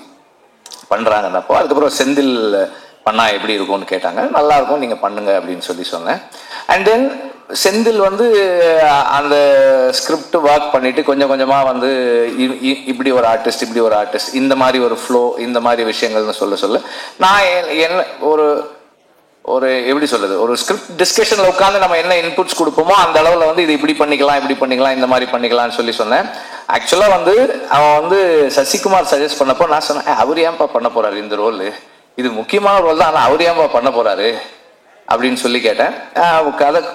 பண்ணுறாங்கன்னப்போ அதுக்கப்புறம் செந்தில் பண்ணால் எப்படி இருக்கும்னு கேட்டாங்க. நல்லா இருக்கும், நீங்கள் பண்ணுங்க அப்படின்னு சொன்னேன். அண்ட் தென் செந்தில் வந்து அந்த ஸ்கிரிப்ட் ஒர்க் பண்ணிட்டு கொஞ்சம் கொஞ்சமாக வந்து இப்படி ஒரு ஆர்டிஸ்ட் இந்த மாதிரி ஒரு ஃப்ளோ, இந்த மாதிரி விஷயங்கள்னு சொல்ல நான் என்ன ஒரு எப்படி சொல்றது, ஒரு ஸ்கிரிப்ட் டிஸ்கஷன்ல உட்காந்து நம்ம என்ன இன்புட்ஸ் கொடுப்போமோ அந்த அளவில் வந்து இது இப்படி பண்ணிக்கலாம் இந்த மாதிரி பண்ணிக்கலாம்னு சொன்னேன். ஆக்சுவலாக வந்து அவன் வந்து சசிகுமார் சஜஸ்ட் பண்ணப்போ நான் சொன்னேன், அவர் ஏன்பா பண்ண போறாரு இந்த ரோல், இது முக்கியமான ரோல் தான், ஆனால் அவர் ஏன்பா பண்ண போறாரு அப்படின்னு சொல்லி கேட்டேன்.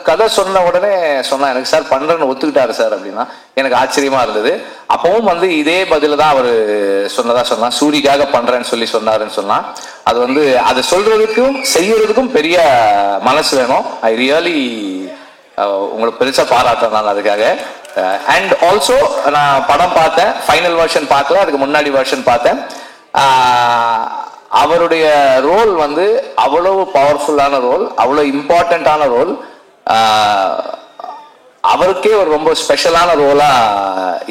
கதை சொன்ன உடனே சொன்னா, எனக்கு சார் பண்றேன்னு ஒத்துக்கிட்டாரு சார் அப்படின்னா எனக்கு ஆச்சரியமா இருந்தது. அப்பவும் வந்து இதே பதில தான் அவர் சொன்னா சூரிக்காக பண்றேன்னு சொன்னாருன்னு சொன்னா, அது வந்து அதை சொல்றதுக்கும் செய்யறதுக்கும் பெரிய மனசு வேணும். ஐ ரியலி உங்களுக்கு பெருசா பாராட்டுறேன் நான் அதுக்காக. அண்ட் ஆல்சோ நான் படம் பார்த்தேன், ஃபைனல் வெர்ஷன் பார்க்கல, அதுக்கு முன்னாடி வெர்ஷன் பார்த்தேன். அவருடைய ரோல் வந்து அவ்வளவு பவர்ஃபுல்லான ரோல், அவ்வளவு இம்பார்ட்டன்டான ரோல், அவருக்கே ஒரு ரொம்ப ஸ்பெஷலான ரோலா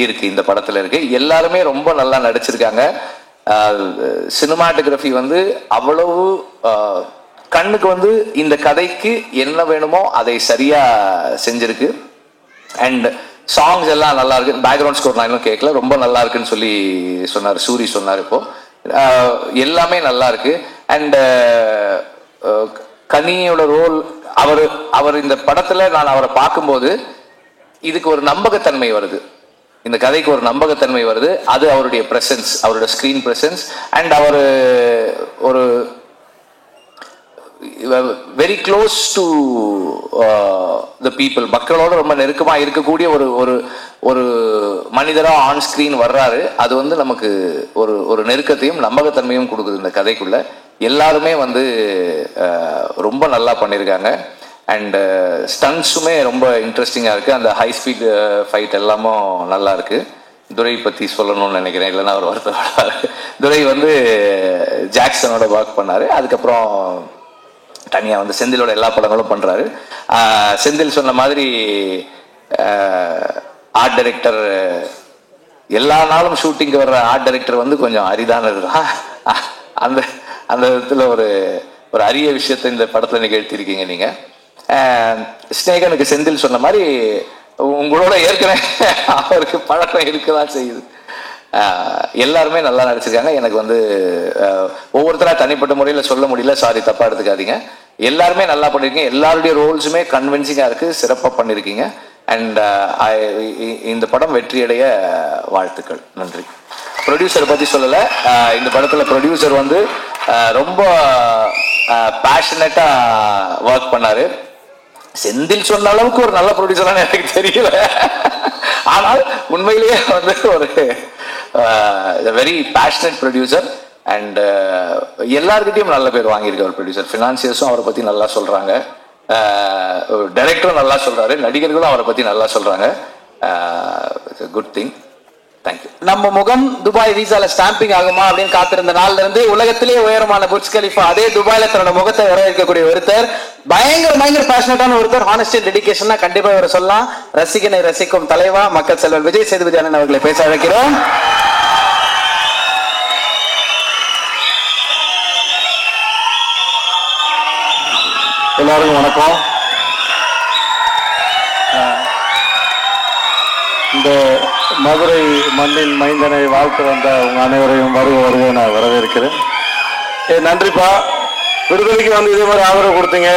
இருக்கு இந்த படத்துல இருக்கு. எல்லாருமே ரொம்ப நல்லா நடிச்சிருக்காங்க. சினிமாட்டோகிராஃபி வந்து அவ்வளவு கண்ணுக்கு வந்து இந்த கதைக்கு என்ன வேணுமோ அதை சரியா செஞ்சிருக்கு. அண்ட் சாங்ஸ் எல்லாம் நல்லா இருக்கு. பேக்ரவுண்ட் ஸ்கோர் நான் இன்னும் கேட்கல, ரொம்ப நல்லா இருக்குன்னு சொன்னார் சூரி சொன்னார். இப்போ எல்லாமே நல்லா இருக்கு. அண்ட் கனியோட ரோல், அவர் இந்த படத்துல நான் அவரை பார்க்கும்போது இதுக்கு ஒரு நம்பகத்தன்மை வருது, இந்த கதைக்கு ஒரு நம்பகத்தன்மை வருது. அது அவருடைய பிரசன்ஸ், அவரோட ஸ்கிரீன் பிரசன்ஸ். அண்ட் அவர் ஒரு very close to the people, மக்களோட ரொம்ப நெருக்கமா இருக்கக்கூடிய ஒரு மனிதரா ஆன் ஸ்கிரீன் வர்றாரு. அது வந்து நமக்கு ஒரு நெருக்கத்தையும் நம்பகத்தன்மையும் கொடுக்குது இந்த கதைக்குள்ள. எல்லாருமே வந்து ரொம்ப நல்லா பண்ணியிருக்காங்க. அண்ட் ஸ்டன்ஸுமே ரொம்ப இன்ட்ரெஸ்டிங்காக இருக்குது. அந்த ஹை ஸ்பீட் ஃபைட் எல்லாமும் நல்லா இருக்கு. துரை பற்றி சொல்லணும்னு நினைக்கிறேன், இல்லைன்னா அவர் வருத்தப்படாரு. துரை வந்து ஜாக்சனோட ஒர்க் பண்ணாரு. அதுக்கப்புறம் தனியாக வந்து செந்திலோட எல்லா படங்களும் பண்ணுறாரு. செந்தில் சொன்ன மாதிரி ஆர்ட் டைரக்டர், எல்லா நாளும் ஷூட்டிங்க்கு வர்ற ஆர்ட் டைரக்டர் வந்து கொஞ்சம் அரிதானது தான். அந்த விதத்தில் ஒரு அரிய விஷயத்தை இந்த படத்தில் நிகழ்த்திருக்கீங்க நீங்கள். ஸ்நேகனுக்கு செந்தில் சொன்ன மாதிரி உங்களோட ஏற்கனவே அவருக்கு பழக்கம் இருக்கதான் செய்யுது. எல்லாருமே நல்லா நடிச்சிருக்காங்க. எனக்கு வந்து ஒவ்வொருத்தரா தனிப்பட்ட முறையில் சொல்ல முடியல, சாரி தப்பா எடுத்துக்காதீங்க. எல்லாருமே நல்லா பண்ணிருக்கீங்க. எல்லாருடைய ரோல்ஸுமே கன்வின்சிங்கா இருக்கு, சிறப்பாக பண்ணிருக்கீங்க. அண்ட் இந்த படம் வெற்றியடைய வாழ்த்துக்கள். நன்றி. ப்ரொடியூசரை பத்தி சொல்லல. இந்த படத்துல ப்ரொடியூசர் வந்து ரொம்ப பேஷனட்டா ஒர்க் பண்ணாரு. செந்தில் சொன்ன அளவுக்கு ஒரு நல்ல ப்ரொடியூசரான எனக்கு தெரியல. ஆனால் உண்மையிலேயே வந்து ஒரு வெரி பேஷனட் ப்ரொடியூசர். அண்ட் எல்லாருக்கிட்டையும் நல்ல பேர் வாங்கியிருக்கார் ப்ரொடியூசர். ஃபினான்சியர்ஸும் அவரை பத்தி நல்லா சொல்றாங்க, டைரக்டரும் நல்லா சொல்றாரு, நடிகர்களும் அவரை பத்தி நல்லா சொல்றாங்க. Good thing. தேங்க்யூ. நம்ம முகம் துபாய் விசால ஸ்டாம்பிங் ஆகுமா அப்படின்னு காத்திருந்த நாள்ல இருந்து உலகத்திலேயே உயரமான புர்ஜ் கலிஃபா அதே துபாயில தன்னோட முகத்தை வரவேற்கக்கூடிய ஒருத்தர், பயங்கர பேஷனட்டான ஒருத்தர், ஹானஸ்டி அண்ட் டெடிகேஷன்னா கண்டிப்பா இவரை சொல்லலாம். ரசிகனை ரசிக்கும் தலைவா மக்கள் செல்வன் விஜய் சேதுபதி அண்ணன் அவர்களை பேச அழைக்கிறோம். எல்லாருக்கும் வணக்கம். இந்த மதுரை மண்ணின் மைந்தனை வாழ்த்து வந்த உங்க அனைவரையும் வருக நான் வரவேற்கிறேன். நன்றிப்பா. விடுதலைக்கு வந்து இதே மாதிரி ஆதரவு கொடுத்தீங்க.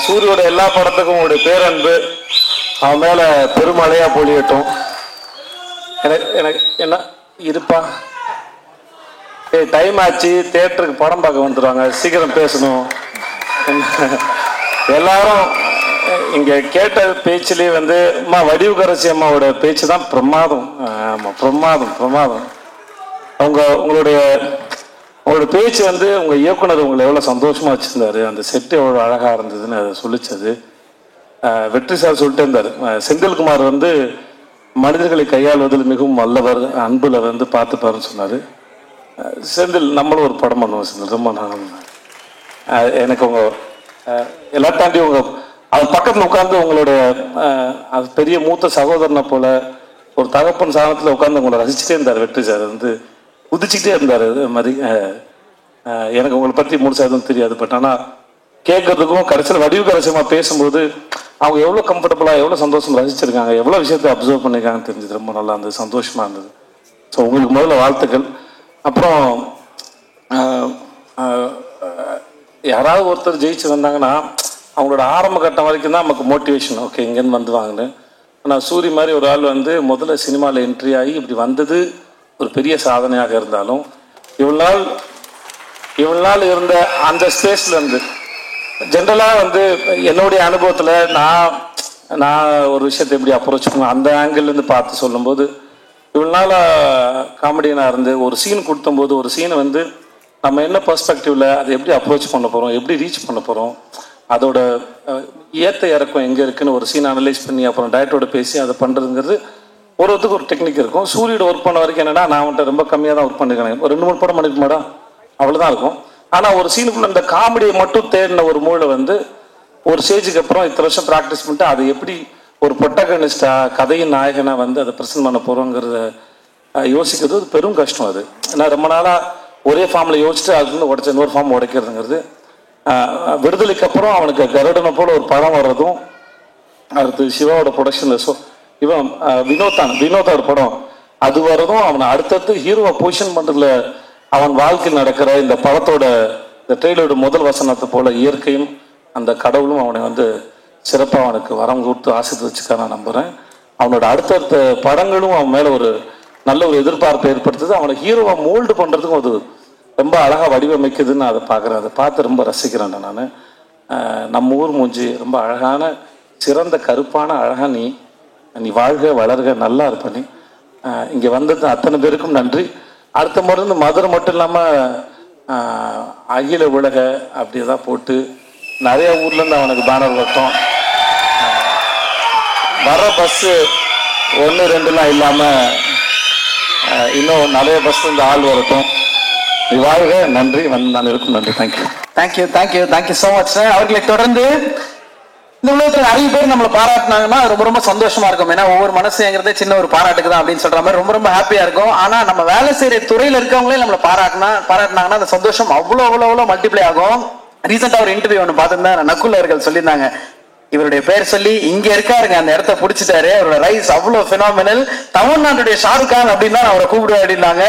சூரியோட எல்லா படத்துக்கும் உங்களுடைய பேரன்பு அவன் மேல பெருமழையா பொழியட்டும். எனக்கு என்ன இருப்பா, டைம் ஆச்சு, தியேட்டருக்கு படம் பார்க்க வந்துடுவாங்க, சீக்கிரம் பேசணும். எல்லாரும் இங்க கேட்ட பேச்சிலேயே வந்து அம்மா வடிவுக்கரசி அம்மாவோட பேச்சு தான் பிரமாதம். ஆமா, பிரமாதம். உங்களுடைய பேச்சு வந்து உங்க இயக்குனர் உங்களை எவ்வளவு சந்தோஷமா வச்சிருந்தாரு, அந்த செட்டு எவ்வளவு அழகா இருந்ததுன்னு அதை சொல்லிச்சது. வெற்றி சார் சொல்லிட்டே இருந்தாரு, செந்தில்குமார் வந்து மனிதர்களை கையாளுவதில் மிகவும் வல்லவர், அன்புல வந்து பார்த்துப்பாருன்னு சொன்னாரு. செந்தில் நம்மளும் ஒரு படம் பண்ணுவோம் செந்தில், ரொம்ப எனக்கு உங்க எல்லா தாண்டி உங்க அவர் பக்கத்தில் உட்கார்ந்து உங்களுடைய அது பெரிய மூத்த சகோதரனை போல ஒரு தகப்பன் சாதனத்தில் உட்கார்ந்து உங்களை ரசிச்சுட்டே இருந்தார். வெற்றி சார் வந்து குதிச்சுக்கிட்டே இருந்தார். அது மாதிரி எனக்கு உங்களை பற்றி முழுசா எதுவும் தெரியாது, பட் ஆனால் கேட்கறதுக்கும் கடைசியில் வடிவுக்கரசியமா பேசும்போது அவங்க எவ்வளோ கம்ஃபர்டபுளாக எவ்வளோ சந்தோஷம் ரசிச்சிருக்காங்க, எவ்வளோ விஷயத்தை அப்சர்வ் பண்ணியிருக்காங்கன்னு தெரிஞ்சது. ரொம்ப நல்லா இருந்தது, சந்தோஷமா இருந்தது. ஸோ உங்களுக்கு முதல்ல வாழ்த்துக்கள். அப்புறம் யாராவது ஒருத்தர் ஜெயிச்சு வந்தாங்கன்னா அவங்களோட ஆரம்ப கட்டம் வரைக்கும் தான் நமக்கு மோட்டிவேஷன், ஓகே இங்கேருந்து வந்து வாங்கினு. ஆனால் சூரி மாதிரி ஒரு ஆள் வந்து முதல்ல சினிமாவில் என்ட்ரி ஆகி இப்படி வந்தது ஒரு பெரிய சாதனையாக இருந்தாலும் இவ்வளவு நாள் இருந்த அந்த ஸ்பேஸ்ல இருந்து ஜென்ரலாக வந்து என்னுடைய அனுபவத்தில் நான் ஒரு விஷயத்தை எப்படி அப்ரோச் பண்ணுவேன் அந்த ஆங்கிள்லேருந்து பார்த்து சொல்லும்போது, இவ்வளோ நாள் காமெடியனாக இருந்து ஒரு சீன் கொடுத்தம்போது ஒரு சீனை வந்து நம்ம என்ன பெர்ஸ்பெக்டிவ்ல அதை எப்படி அப்ரோச் பண்ண போகிறோம், எப்படி ரீச் பண்ண போகிறோம், அதோட ஏற்ற இறக்கம் எங்கே இருக்குன்னு ஒரு சீன் அனலைஸ் பண்ணி அப்புறம் டயட்டோட பேசி அதை பண்ணுறதுங்கிறது ஒருத்தருக்கு ஒரு டெக்னிக் இருக்கும். சூரியோட ஒர்க் பண்ண வரைக்கும் என்னன்னா நான் வந்துட்டு ரொம்ப கம்மியாக தான் ஒர்க் பண்ணிருக்கேன், ஒரு 2-3 படம் பண்ணிருக்க மாட்டா அவ்வளோதான் இருக்கும். ஆனால் ஒரு சீனுக்குள்ள அந்த காமெடியை மட்டும் தேடின ஒரு மூளை வந்து ஒரு ஸ்டேஜுக்கு அப்புறம் இத்தனை வருஷம் ப்ராக்டிஸ் பண்ணிட்டு அதை எப்படி ஒரு பொட்டகனிஸ்டா கதையின் நாயகனா வந்து அதை ப்ரெசென்ட் பண்ண போகிறோங்கிறத யோசிக்கிறது பெரும் கஷ்டம். அது ஏன்னா ரொம்ப நாளாக ஒரே ஃபார்மில் யோசிச்சுட்டு அது வந்து உடச்ச இன்னொரு ஃபார்ம் உடைக்கிறதுங்கிறது. விடுதலைக்கு அப்புறம் அவனுக்கு கருடனை போல ஒரு படம் வர்றதும், அடுத்து சிவாவோட ப்ரொடக்ஷனில் இவன் வினோதோட படம் அது வர்றதும், அவனை அடுத்தடுத்து ஹீரோவை பொசிஷன் பண்ணுறதுல அவன் வாழ்க்கையில் நடக்கிற இந்த படத்தோட இந்த ட்ரெயிலரோட முதல் வசனத்தை போல இயற்கையும் அந்த கடவுளும் அவனை வந்து சிறப்பாக அவனுக்கு வரம் கொடுத்து ஆசீர்வதிச்சுக்க நான் நம்புகிறேன். அவனோட அடுத்தடுத்த படங்களும் அவன் மேலே ஒரு நல்ல ஒரு எதிர்பார்ப்பை ஏற்படுத்துது. அவனை ஹீரோவை மோல்டு பண்ணுறதுக்கும் அது ரொம்ப அழகாக வடிவமைக்குதுன்னு அதை பார்க்குறேன். அதை பார்த்து ரொம்ப ரசிக்கிறேன் நான். நம்ம ஊர் மூஞ்சி ரொம்ப அழகான சிறந்த கருப்பான அழகாக நீ வாழ்க வளர்க நல்லா இருப்ப. நீ இங்கே வந்தது அத்தனை பேருக்கும் நன்றி. அடுத்த முறை மதுரை மட்டும் இல்லாமல் அகில உலக அப்படி தான் போட்டு நிறைய ஊர்லேருந்து அவனுக்கு பேனர் வரட்டும். வர பஸ்ஸு 1-2 இல்லாமல் இன்னும் நிறைய பஸ் இந்த ஆள் வரட்டும். வாழ்க. நன்றி. நான் இருக்கும். நன்றி. Thank you so much. அவர்களை தொடர்ந்து இந்த உலகத்தில் நிறைய பேர் நம்மளை பாராட்டினாங்கன்னா ரொம்ப ரொம்ப சந்தோஷமா இருக்கும். ஏன்னா ஒவ்வொரு மனசுங்கிறதே சின்ன ஒரு பாராட்டுக்கு தான் அப்படின்னு சொல்ற மாதிரி ரொம்ப ரொம்ப ஹாப்பியா இருக்கும். ஆனா நம்ம வேலை செய்யற துறையில இருக்கவங்களே நம்மளை பாராட்டினாங்கன்னா அந்த சந்தோஷம் அவ்வளோ மல்டிப்ளை ஆகும். ரீசெண்டா ஒரு இன்டர்வியூ ஒன்று பார்த்துருந்தேன், நக்குல் அவர்கள் சொல்லியிருந்தாங்க, இவருடைய பேர் சொல்லி இங்க இருக்காருங்க, அந்த இடத்த பிடிச்சிட்டாரு. அவரோட ரைஸ் அவ்வளவு பினாமினல். தமிழ்நாட்டுடைய ஷாருக் கான் அப்படின்னு தான் அவரை கூப்பிடுவேன் அப்படின்னாங்க.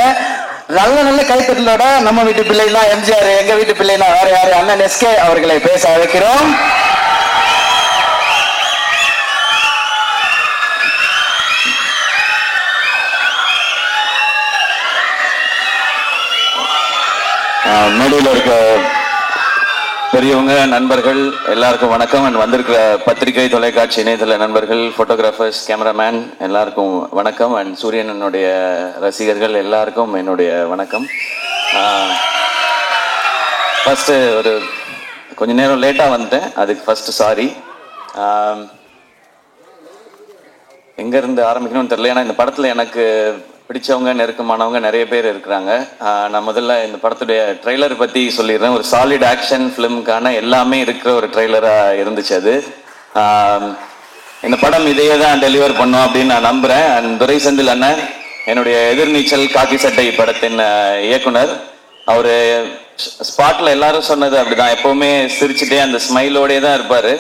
நல்ல நல்ல கைத்தட்டலோட நம்ம வீட்டு பிள்ளைனா எம்ஜிஆர், எங்க வீட்டு பிள்ளைனா வேற யாரு, அண்ணன் எஸ்கே அவர்களை பேச அழைக்கிறோம். மேடையில் இருக்க பெரியவங்க, நண்பர்கள் எல்லாருக்கும் வணக்கம். அண்ட் வந்திருக்கிற பத்திரிகை, தொலைக்காட்சி, இணையதள நண்பர்கள், போட்டோகிராஃபர்ஸ், கேமராமேன் எல்லாருக்கும் வணக்கம். அண்ட் சூரியனனுடைய ரசிகர்கள் எல்லாருக்கும் என்னுடைய வணக்கம். ஃபர்ஸ்ட் ஒரு கொஞ்ச நேரம் லேட்டாக வந்துட்டேன், அதுக்கு ஃபர்ஸ்ட் சாரி. எங்கேருந்து ஆரம்பிக்கணும்னு தெரியல. ஏன்னா இந்த படத்தில் எனக்கு பிடிச்சவங்க, நெருக்கமானவங்க நிறைய பேர் இருக்கிறாங்க. நான் முதல்ல இந்த படத்துடைய ட்ரெய்லர் பற்றி சொல்லிடுறேன். ஒரு சாலிட் ஆக்ஷன் ஃபிலிமுக்கான எல்லாமே இருக்கிற ஒரு ட்ரெய்லராக இருந்துச்சு அது. இந்த படம் இதையே தான் டெலிவர் பண்ணோம் அப்படின்னு நான் நம்புகிறேன். அண்ட் துரை செந்தில் அண்ணன், என்னுடைய எதிர்நீச்சல் காக்கி சட்டை படத்தின் இயக்குனர், அவர் ஸ்பாட்டில் எல்லாரும் சொன்னது அப்படிதான், எப்போவுமே சிரிச்சுட்டே அந்த ஸ்மைலோடே தான் இருப்பார்.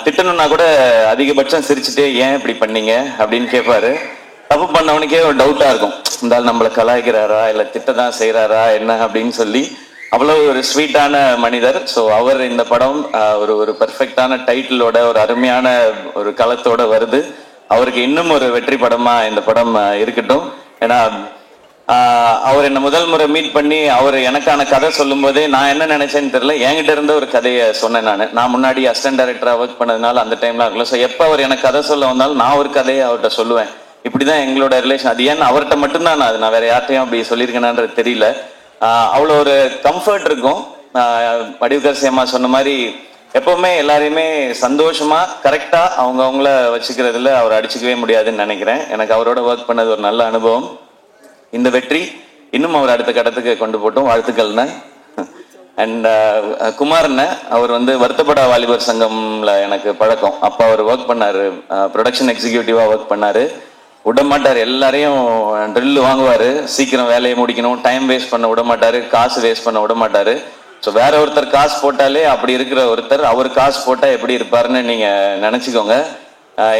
திட்டணும்னா கூட அதிகபட்சம் சிரிச்சுட்டே ஏன் இப்படி பண்ணீங்க அப்படின்னு கேட்பாரு. தப்பு பண்ணவனுக்கே ஒரு டவுட்டா இருக்கும், இருந்தாலும் நம்மளை கலாய்க்கிறாரா இல்லை திட்டதான் செய்யறாரா என்ன அப்படின்னு சொல்லி. அவ்வளவு ஒரு ஸ்வீட்டான மனிதர். ஸோ அவர் இந்த படம் ஒரு பெர்ஃபெக்டான டைட்டிலோட, ஒரு அருமையான ஒரு களத்தோட வருது. அவருக்கு இன்னும் ஒரு வெற்றி படமா இந்த படம் இருக்கட்டும். ஏன்னா அவர் என்ன முதல் முறை மீட் பண்ணி அவர் எனக்கான கதை சொல்லும் போதே நான் என்ன நினைச்சேன்னு தெரியல, என்கிட்ட இருந்த ஒரு கதையை சொன்னேன். நான் முன்னாடி அசிஸ்டன்ட் டைரக்டரா ஒர்க் பண்ணதுனால அந்த டைம்ல இருக்கல. ஸோ எப்போ அவர் எனக்கு கதை சொல்ல வந்தாலும் நான் ஒரு கதையை அவர்கிட்ட சொல்லுவேன். இப்படிதான் எங்களோட ரிலேஷன். அது ஏன்னு அவர்கிட்ட மட்டும்தான் நான் வேற யார்ட்டையும் அப்படி சொல்லியிருக்கேனான்றது தெரியல. அவ்வளோ ஒரு கம்ஃபர்ட் இருக்கும். வடிவுக்கரசி அம்மா சொன்ன மாதிரி எப்பவுமே எல்லாரையுமே சந்தோஷமா கரெக்டா அவங்கள வச்சுக்கிறதுல அவர் அடிச்சுக்கவே முடியாதுன்னு நினைக்கிறேன். எனக்கு அவரோட ஒர்க் பண்ணது ஒரு நல்ல அனுபவம். இந்த வெற்றி இன்னும் அவர் அடுத்த கட்டத்துக்கு கொண்டு போட்டோம். வாழ்த்துக்கள்னு. அண்ட் குமார்னு, அவர் வருத்தப்படா வாலிபர் சங்கம்ல எனக்கு பழக்கம். அப்போ அவர் ஒர்க் பண்ணாரு, ப்ரொடக்ஷன் எக்ஸிக்யூட்டிவா ஒர்க் பண்ணாரு. விடமாட்டார், எல்லாரையும் ட்ரில் வாங்குவாரு, சீக்கிரம் வேலையை முடிக்கணும், டைம் வேஸ்ட் பண்ண விடமாட்டாரு, காசு வேஸ்ட் பண்ண விடமாட்டாரு. ஸோ வேற ஒருத்தர் காசு போட்டாலே அப்படி இருக்கிற ஒருத்தர் அவர் காசு போட்டா எப்படி இருப்பாருன்னு நீங்க நினைச்சுக்கோங்க.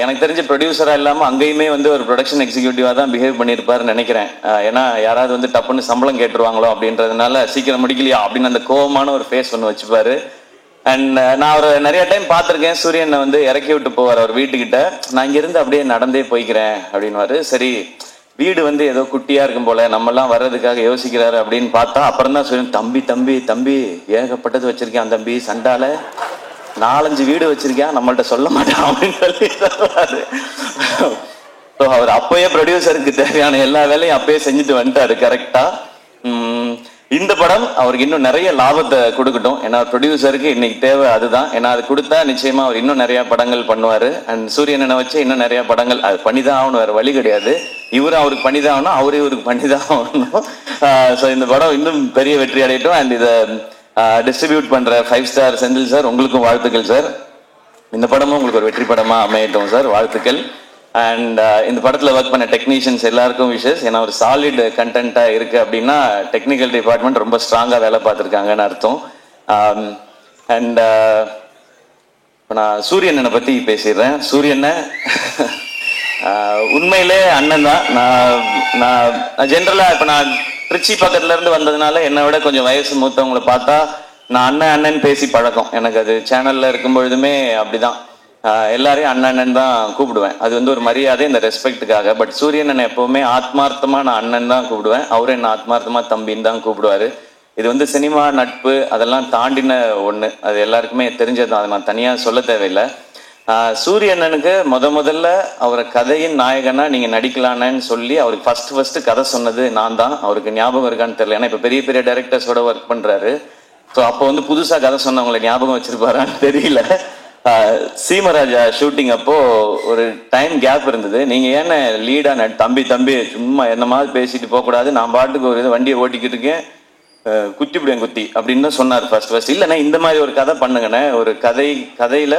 எனக்கு தெரிஞ்ச ப்ரொடியூசரா இல்லாம அங்கேயுமே ஒரு ப்ரொடக்ஷன் எக்ஸிக்யூட்டிவா தான் பிஹேவ் பண்ணியிருப்பாருன்னு நினைக்கிறேன். ஏன்னா யாராவது டப்புன்னு சம்பளம் கேட்டுருவாங்களோ அப்படின்றதுனால சீக்கிரம் முடிக்கலையா அப்படின்னு அந்த கோவமான ஒரு ஃபேஸ் ஒன்று வச்சுப்பாரு. அண்ட் நான் அவரை நிறைய டைம் பார்த்துருக்கேன். சூரியனை இறக்கி விட்டு போவார் அவர் வீட்டுக்கிட்ட. நான் இங்கிருந்து அப்படியே நடந்தே போய்க்கிறேன் அப்படின்வாரு. சரி, வீடு ஏதோ குட்டியா இருக்கும் போல, நம்ம எல்லாம் வர்றதுக்காக யோசிக்கிறாரு அப்படின்னு பார்த்தா அப்புறம் தான் சூரியன், தம்பி தம்பி தம்பி ஏகப்பட்டது வச்சிருக்கேன் தம்பி, சண்டால 4-5 வீடு வச்சிருக்கேன், நம்மள்ட்ட சொல்ல மாட்டான் அப்படின்னு சொல்லி சொல்லுவாரு. அவர் அப்பயே ப்ரொடியூசருக்கு தேவையான எல்லா வேலையும் அப்பயே செஞ்சுட்டு வந்துட்டாரு கரெக்டா. இந்த படம் அவருக்கு இன்னும் நிறைய லாபத்தை கொடுக்கட்டும். ஏன்னா ப்ரொடியூசருக்கு இன்னைக்கு தேவை அதுதான். ஏன்னா அது கொடுத்தா நிச்சயமா அவர் இன்னும் நிறைய படங்கள் பண்ணுவாரு. அண்ட் சூரியனை வச்சு இன்னும் நிறைய படங்கள் அது பண்ணிதான் ஆகணும், வேற வழி கிடையாது. இவரும் அவருக்கு பண்ணிதான் ஆகணும், அவரே இவருக்கு பண்ணிதான் ஆகணும். ஸோ இந்த படம் இன்னும் பெரிய வெற்றி அடையட்டும். அண்ட் இதை டிஸ்ட்ரிபியூட் பண்ற 5 ஸ்டார் செந்தில் சார், உங்களுக்கும் வாழ்த்துக்கள் சார். இந்த படமும் உங்களுக்கு ஒரு வெற்றி படமா அமையட்டும் சார், வாழ்த்துக்கள். அண்ட் இந்த படத்தில் ஒர்க் பண்ண டெக்னீஷியன்ஸ் எல்லாருக்கும் விஷஸ். ஏன்னா ஒரு சாலிட் கண்டென்ட்டா இருக்கு அப்படின்னா டெக்னிக்கல் டிபார்ட்மெண்ட் ரொம்ப ஸ்ட்ராங்கா வேலை பார்த்துருக்காங்கன்னு அர்த்தம். அண்ட் இப்போ நான் சூரியனை பத்தி பேசிடுறேன். சூரியனை உண்மையிலே அண்ணன் தான். நான் ஜென்ரலா இப்போ நான் திருச்சி பக்கத்துல இருந்து வந்ததுனால என்னை விட கொஞ்சம் வயசு மூத்தவங்களை பார்த்தா நான் அண்ணன் பேசி பழக்கம். எனக்கு அது சேனல்ல இருக்கும் பொழுதுமே அப்படிதான், எல்லாரையும் அண்ணன் தான் கூப்பிடுவேன். அது ஒரு மரியாதை, இந்த ரெஸ்பெக்டுக்காக. பட் சூரியன் எப்பவுமே ஆத்மார்த்தமா நான் அண்ணன் தான் கூப்பிடுவேன். அவரும் என்ன ஆத்மார்த்தமா தம்பின்னு தான் கூப்பிடுவாரு. இது சினிமா நட்பு அதெல்லாம் தாண்டின ஒண்ணு, அது எல்லாருக்குமே தெரிஞ்சதுதான், அதை நான் தனியா சொல்ல தேவையில்லை. சூரியண்ணனுக்கு முதல்ல அவரை கதையின் நாயகனா நீங்க நடிக்கலான்னு சொல்லி அவருக்கு ஃபர்ஸ்ட் கதை சொன்னது நான் தான். அவருக்கு ஞாபகம் இருக்கான்னு தெரியல. ஏன்னா இப்ப பெரிய பெரிய டைரக்டர்ஸோட ஒர்க் பண்றாரு. ஸோ அப்போ புதுசா கதை சொன்னவங்களை ஞாபகம் வச்சிருப்பாரான்னு தெரியல. சீமராஜா ஷூட்டிங் அப்போ ஒரு டைம் கேப் இருந்தது. நீங்க ஏன்னா லீடா தம்பி சும்மா என்ன மாதிரி பேசிட்டு போக கூடாது, நான் பாட்டுக்கு ஒரு வண்டியை ஓட்டிக்கிட்டு இருக்கேன், குத்திவிடுவேன் குத்தி அப்படின்னு தான் சொன்னார் ஃபர்ஸ்ட். இல்லைன்னா இந்த மாதிரி ஒரு கதை பண்ணுங்கண்ணே, ஒரு கதையில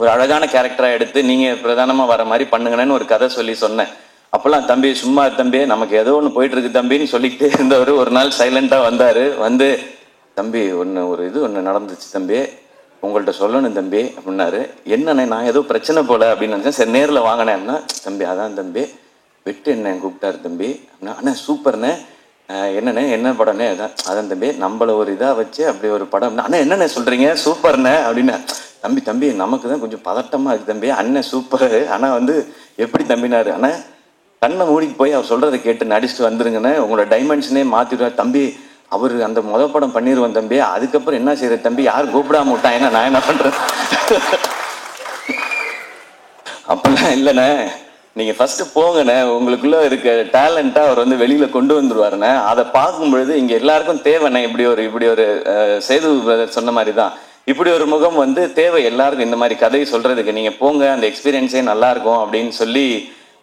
ஒரு அழகான கேரக்டரா எடுத்து நீங்க பிரதானமா வர மாதிரி பண்ணுங்கன்னு ஒரு கதை சொல்லி சொன்னேன். அப்பெல்லாம் தம்பி சும்மா தம்பி நமக்கு ஏதோ ஒன்று போயிட்டு இருக்கு தம்பின்னு சொல்லிக்கிட்டே இருந்தவர் ஒரு நாள் சைலண்டா வந்தாரு. தம்பி ஒன்று நடந்துச்சு தம்பி, உங்கள்கிட்ட சொல்லணும் தம்பி அப்படின்னாரு. என்னண்ணே நான் ஏதோ பிரச்சனை போல அப்படின்னு நினச்சேன். சரி நேரில் வாங்கினேன் அப்படின்னா, தம்பி அதான் தம்பி வெட்டு என்ன கூப்பிட்டாரு தம்பி அப்படின்னா, அண்ணா சூப்பர்ண்ணே என்னண்ணே என்ன படம்னே அதான் தம்பி நம்மளை ஒரு இதாக வச்சு அப்படி ஒரு படம். அண்ணா என்னண்ணே சொல்கிறீங்க சூப்பர்ண்ணே அப்படின்னு. தம்பி நமக்கு தான் கொஞ்சம் பதட்டமாக இருக்குது தம்பி, அண்ணன் சூப்பர் ஆனால் வந்து எப்படி தம்பினாரு. அண்ணா கண்ணை மூடிக்கு போய் அவர் சொல்கிறத கேட்டு நடிச்சுட்டு வந்துருங்கண்ணே, உங்களோட டைமென்ஷனே மாற்றிடுவார் தம்பி. அவர் அந்த படம் பண்ணிடுவேன் தம்பி, அதுக்கப்புறம் என்ன செய்யறது தம்பி, யார் கூப்பிடாம விட்டான், என்ன நான் என்ன பண்ணுறேன். அப்படிலாம் இல்லைண்ணே, நீங்கள் ஃபஸ்ட்டு போங்கண்ணே, உங்களுக்குள்ளே இருக்க டேலண்ட்டாக அவர் வந்து வெளியில் கொண்டு வந்துடுவாருண்ணே. அதை பார்க்கும் பொழுது இங்கே எல்லாருக்கும் தேவைண்ணே. இப்படி ஒரு சேது சொன்ன மாதிரி தான் இப்படி ஒரு முகம் வந்து தேவை எல்லாருக்கும். இந்த மாதிரி கதையை சொல்கிறதுக்கு நீங்கள் போங்க, அந்த எக்ஸ்பீரியன்ஸே நல்லாயிருக்கும் அப்படின்னு சொல்லி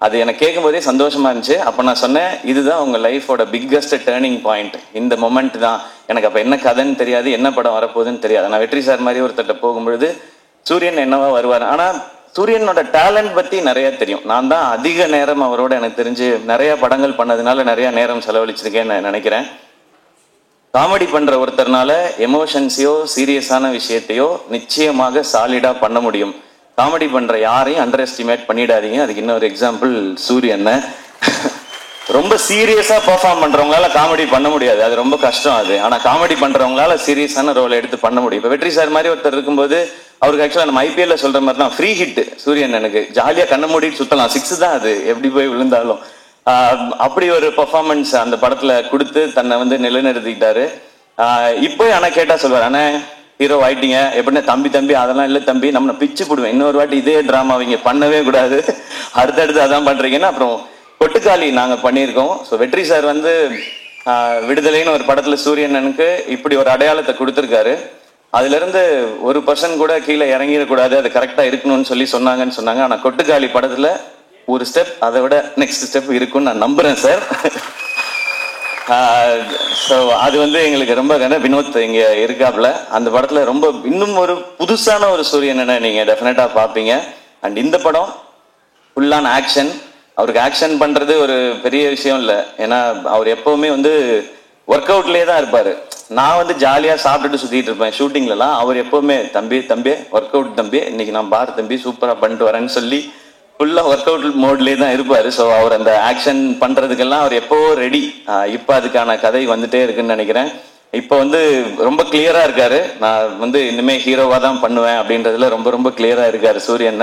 அது எனக்கு கேட்கும் போதே சந்தோஷமா இருந்துச்சு. அப்போ நான் சொன்னேன், இதுதான் உங்கள் லைஃபோட பிக்கஸ்ட் டேர்னிங் பாயிண்ட், இந்த மொமெண்ட் தான். எனக்கு அப்போ என்ன கதைன்னு தெரியாது, என்ன படம் வரப்போகுதுன்னு தெரியாது. நான் வெற்றி சார் மாதிரி ஒருத்தட்ட போகும்பொழுது சூரியன் என்னவா வருவார், ஆனால் சூரியனோட டேலண்ட் பற்றி நிறைய தெரியும். நான் தான் அதிக நேரம் அவரோட எனக்கு தெரிஞ்சு நிறைய படங்கள் பண்ணதுனால நிறைய நேரம் செலவழிச்சிருக்கேன்னு நான் நினைக்கிறேன். காமெடி பண்ற ஒருத்தர்னால எமோஷன்ஸையோ சீரியஸான விஷயத்தையோ நிச்சயமாக சாலிடா பண்ண முடியும். காமெடி பண்ற யாரையும் அண்டர் எஸ்டிமேட் பண்ணிடாதீங்க. அதுக்கு இன்னொரு எக்ஸாம்பிள் சூரியன். ரொம்ப சீரியஸா பெர்ஃபார்ம் பண்றவங்களால காமெடி பண்ண முடியாது, அது ரொம்ப கஷ்டம் அது. ஆனா காமெடி பண்றவங்களால சீரியஸான ரோல் எடுத்து பண்ண முடியும். இப்ப வெற்றி சார் மாதிரி ஒருத்தர் இருக்கும்போது அவருக்கு ஆக்சுவலா நம்ம IPL சொல்ற மாதிரி தான் ஃப்ரீ ஹிட் சூரியன். எனக்கு ஜாலியா கண்ண மூடிட்டு சுத்தலாம், 6 தான் அது எப்படி போய் விழுந்தாலும். அப்படி ஒரு பெர்ஃபார்மன்ஸ் அந்த படத்துல கொடுத்து தன்னை வந்து நிலைநிறுத்திக்கிட்டாரு. இப்போ ஆனா கேட்டா சொல்வார், அண்ணா ஹீரோ ஆயிட்டீங்க எப்படின்னா, தம்பி அதெல்லாம் இல்லை தம்பி, நம்ம பிச்சு போடுவேன், இன்னொரு வாட்டி இதே டிராமா அவங்க பண்ணவே கூடாது, அடுத்தடுத்து அதான் பண்றீங்கன்னா. அப்புறம் கொட்டுக்காளி நாங்க பண்ணியிருக்கோம். ஸோ வெற்றி சார் வந்து விடுதலைன்னு ஒரு படத்துல சூரியனனுக்கு இப்படி ஒரு அடையாளத்தை கொடுத்துருக்காரு. அதுல இருந்து 1% கூட கீழே இறங்கிடக்கூடாது, அது கரெக்டா இருக்கணும்னு சொன்னாங்கன்னு சொன்னாங்க. ஆனா கொட்டுக்காளி படத்துல ஒரு ஸ்டெப் அதை விட நெக்ஸ்ட் ஸ்டெப் இருக்குன்னு நான் நம்புறேன் சார். ஸோ அது வந்து எங்களுக்கு ரொம்ப வினோத் இங்க இருக்காப்புல அந்த படத்துல ரொம்ப இன்னும் ஒரு புதுசான ஒரு சூரியனை நீங்க டெஃபினட்டா பார்ப்பீங்க. அண்ட் இந்த படம் ஃபுல்லான ஆக்ஷன். அவருக்கு ஆக்ஷன் பண்றது ஒரு பெரிய விஷயம் இல்லை, ஏன்னா அவர் எப்பவுமே வந்து ஒர்க் அவுட்லேயே தான் இருப்பாரு. நான் வந்து ஜாலியா சாப்பிட்டுட்டு சுத்திட்டு இருப்பேன் ஷூட்டிங்லலாம். அவர் எப்பவுமே தம்பி ஒர்க் அவுட் தம்பி, இன்னைக்கு நான் பார் தம்பி சூப்பரா பண்ணிட்டு வரேன்னு சொல்லி ஃபுல்லா ஒர்க் அவுட் மோட்லேயே தான் இருப்பாரு. ஸோ அவர் அந்த ஆக்ஷன் பண்றதுக்கெல்லாம் அவர் எப்போ ரெடி. இப்போ அதுக்கான கதை வந்துட்டே இருக்குன்னு நினைக்கிறேன். இப்போ வந்து ரொம்ப கிளியரா இருக்காரு, நான் வந்து இனிமே ஹீரோவா தான் பண்ணுவேன் அப்படின்றதுல ரொம்ப ரொம்ப கிளியரா இருக்காரு சூரியன்.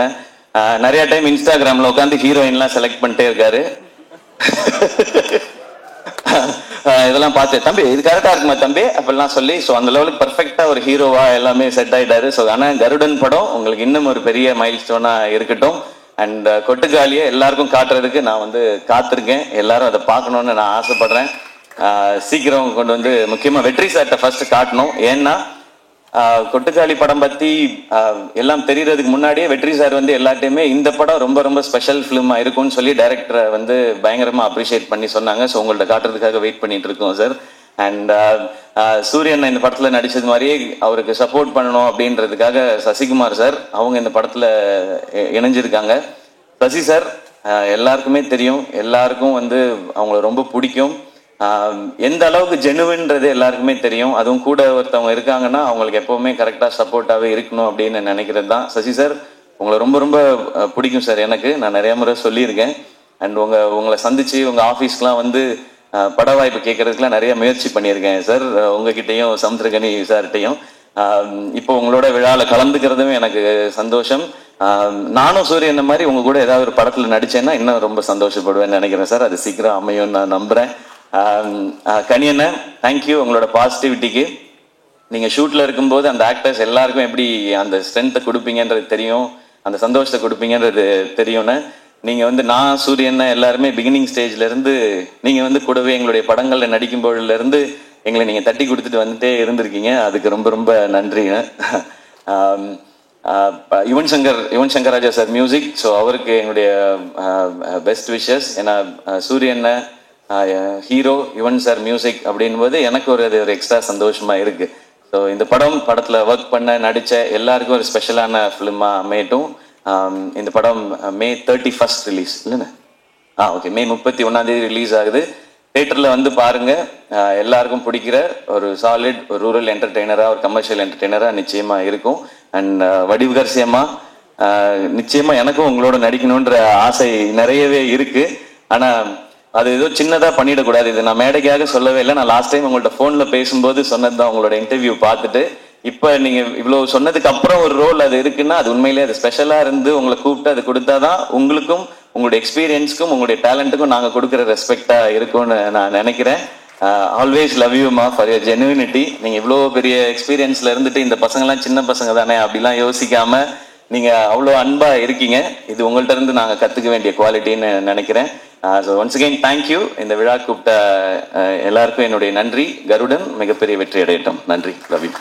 நிறைய டைம் இன்ஸ்டாகிராம்ல உட்காந்து ஹீரோயின்லாம் செலக்ட் பண்ணிட்டே இருக்காரு. இதெல்லாம் பார்த்து தம்பி இது கரெக்டா இருக்குமா தம்பி அப்படிலாம் சொல்லி, ஸோ அந்த லெவலுக்கு பர்ஃபெக்டா ஒரு ஹீரோவா எல்லாமே செட் ஆயிட்டாரு. ஸோ ஆனால் கருடன் படம் உங்களுக்கு இன்னும் ஒரு பெரிய மைல் ஸ்டோனா இருக்கட்டும். அண்ட் கொட்டுக்காலியை எல்லாருக்கும் காட்டுறதுக்கு நான் வந்து காத்திருக்கேன். எல்லாரும் அதை பார்க்கணும்னு நான் ஆசைப்படுறேன். சீக்கிரம் கொண்டு வந்து முக்கியமாக வெற்றி சார்ட்ட ஃபர்ஸ்ட் காட்டணும். ஏன்னா கொட்டுக்காளி படம் பற்றி எல்லாம் தெரியறதுக்கு முன்னாடியே வெற்றி சார் வந்து எல்லாத்தையுமே இந்த படம் ரொம்ப ரொம்ப ஸ்பெஷல் ஃபிலிமாக இருக்கும்னு சொல்லி டைரக்டரை வந்து பயங்கரமாக அப்ரிஷியேட் பண்ணி சொன்னாங்க. ஸோ உங்கள்ட்ட காட்டுறதுக்காக வெயிட் பண்ணிட்டு இருக்கோம் சார். அண்ட் சூரியன் இந்த படத்தில் நடிச்சது மாதிரியே அவருக்கு சப்போர்ட் பண்ணணும் அப்படின்றதுக்காக சசிகுமார் சார் அவங்க இந்த படத்தில் இணைஞ்சிருக்காங்க. சசி சார் எல்லாருக்குமே தெரியும், எல்லாருக்கும் வந்து அவங்கள ரொம்ப பிடிக்கும். எந்த அளவுக்கு ஜெனுவின்றது எல்லாருக்குமே தெரியும். அதுவும் கூட ஒருத்தவங்க இருக்காங்கன்னா அவங்களுக்கு எப்பவுமே கரெக்டாக சப்போர்ட்டாகவே இருக்கணும் அப்படின்னு நினைக்கிறது தான். சசி சார் உங்களை ரொம்ப ரொம்ப பிடிக்கும் சார், எனக்கு நான் நிறைய முறை சொல்லியிருக்கேன். அண்ட் உங்களை சந்திச்சு உங்கள் ஆஃபீஸ்க்கெலாம் வந்து பட வாய்ப்பு கேட்கறதுக்குலாம் நிறைய முயற்சி பண்ணியிருக்கேன் சார், உங்ககிட்டையும் சமுத்திரகனி சார்கிட்டையும். இப்போ உங்களோட விழாவில் கலந்துக்கிறதும் எனக்கு சந்தோஷம். நானும் சூரியன் மாதிரி உங்க கூட ஏதாவது ஒரு படத்தில் நடிச்சேன்னா இன்னும் ரொம்ப சந்தோஷப்படுவேன்னு நினைக்கிறேன் சார். அது சீக்கிரம் அமையும் நான் நம்புறேன். கனியண்ண தேங்க்யூ உங்களோட பாசிட்டிவிட்டிக்கு. நீங்கள் ஷூட்டில் இருக்கும்போது அந்த ஆக்டர்ஸ் எல்லாருக்கும் எப்படி அந்த ஸ்ட்ரென்த்தை கொடுப்பீங்கன்றது தெரியும், அந்த சந்தோஷத்தை கொடுப்பீங்கன்றது தெரியும்னு. நீங்கள் வந்து நான் சூரியன் எல்லாருமே பிகினிங் ஸ்டேஜ்லேருந்து நீங்கள் வந்து கூடவே எங்களுடைய படங்களில் நடிக்கும் பொழுதுலேருந்து எங்களை நீங்கள் தட்டி கொடுத்துட்டு வந்துட்டே இருந்திருக்கீங்க. அதுக்கு ரொம்ப ரொம்ப நன்றிங்க. Yuvan Shankar Raja sir music, so அவருக்கு எங்களுடைய பெஸ்ட் விஷஸ். ஏன்னா சூரியன் ஹீரோ, யுவன் சார் மியூசிக் அப்படின்போது எனக்கு அது ஒரு எக்ஸ்ட்ரா சந்தோஷமாக இருக்குது. ஸோ இந்த படத்தில் ஒர்க் பண்ண நடித்த எல்லாருக்கும் ஒரு ஸ்பெஷலான ஃபிலிமாக அமையட்டும். இந்த படம் May 31 ரிலீஸ் இல்லைண்ணே? ஓகே, May 31 ரிலீஸ் ஆகுது. தியேட்டரில் வந்து பாருங்கள். எல்லாருக்கும் பிடிக்கிற ஒரு சாலிட் ஒரு ரூரல் என்டர்டெய்னராக ஒரு கமர்ஷியல் என்டர்டெய்னராக நிச்சயமாக இருக்கும். அண்ட் வடிவுகரசி அம்மா, நிச்சயமா எனக்கும் உங்களோட நடிக்கணுன்ற ஆசை நிறையவே இருக்கு. ஆனா அது ஏதோ சின்னதா பண்ணிடக்கூடாது. இது நான் மேடைக்காக சொல்லவே இல்லை. நான் லாஸ்ட் டைம் உங்கள்ட்ட போன்ல பேசும்போது சொன்னதுதான். உங்களோட இன்டர்வியூ பார்த்துட்டு இப்ப நீங்க இவ்வளவு சொன்னதுக்கு அப்புறம் ஒரு ரோல் அது இருக்குன்னா அது உண்மையிலேயே அது ஸ்பெஷலா இருந்து உங்களை கூப்பிட்டு அது கொடுத்தாதான் உங்களுக்கும் உங்களுடைய எக்ஸ்பீரியன்ஸ்க்கும் உங்களுடைய டேலண்ட்டுக்கும் நாங்க கொடுக்குற ரெஸ்பெக்டா இருக்கும்னு நான் நினைக்கிறேன். ஆல்வேஸ் லவ் யூ மா ஃபார் யர் ஜெனுவினிட்டி. நீங்க இவ்வளோ பெரிய எக்ஸ்பீரியன்ஸ்ல இருந்துட்டு இந்த பசங்கெல்லாம் சின்ன பசங்க தானே அப்படிலாம் யோசிக்காம நீங்க அவ்வளோ அன்பா இருக்கீங்க. இது உங்கள்ட்ட இருந்து நாங்க கத்துக்க வேண்டிய குவாலிட்டின்னு நினைக்கிறேன். So once again thank you. இந்த விழா கூப்பிட்ட எல்லாருக்கும் என்னுடைய நன்றி. கருடன் மிகப்பெரிய வெற்றி அடையட்டும். நன்றி. Love you.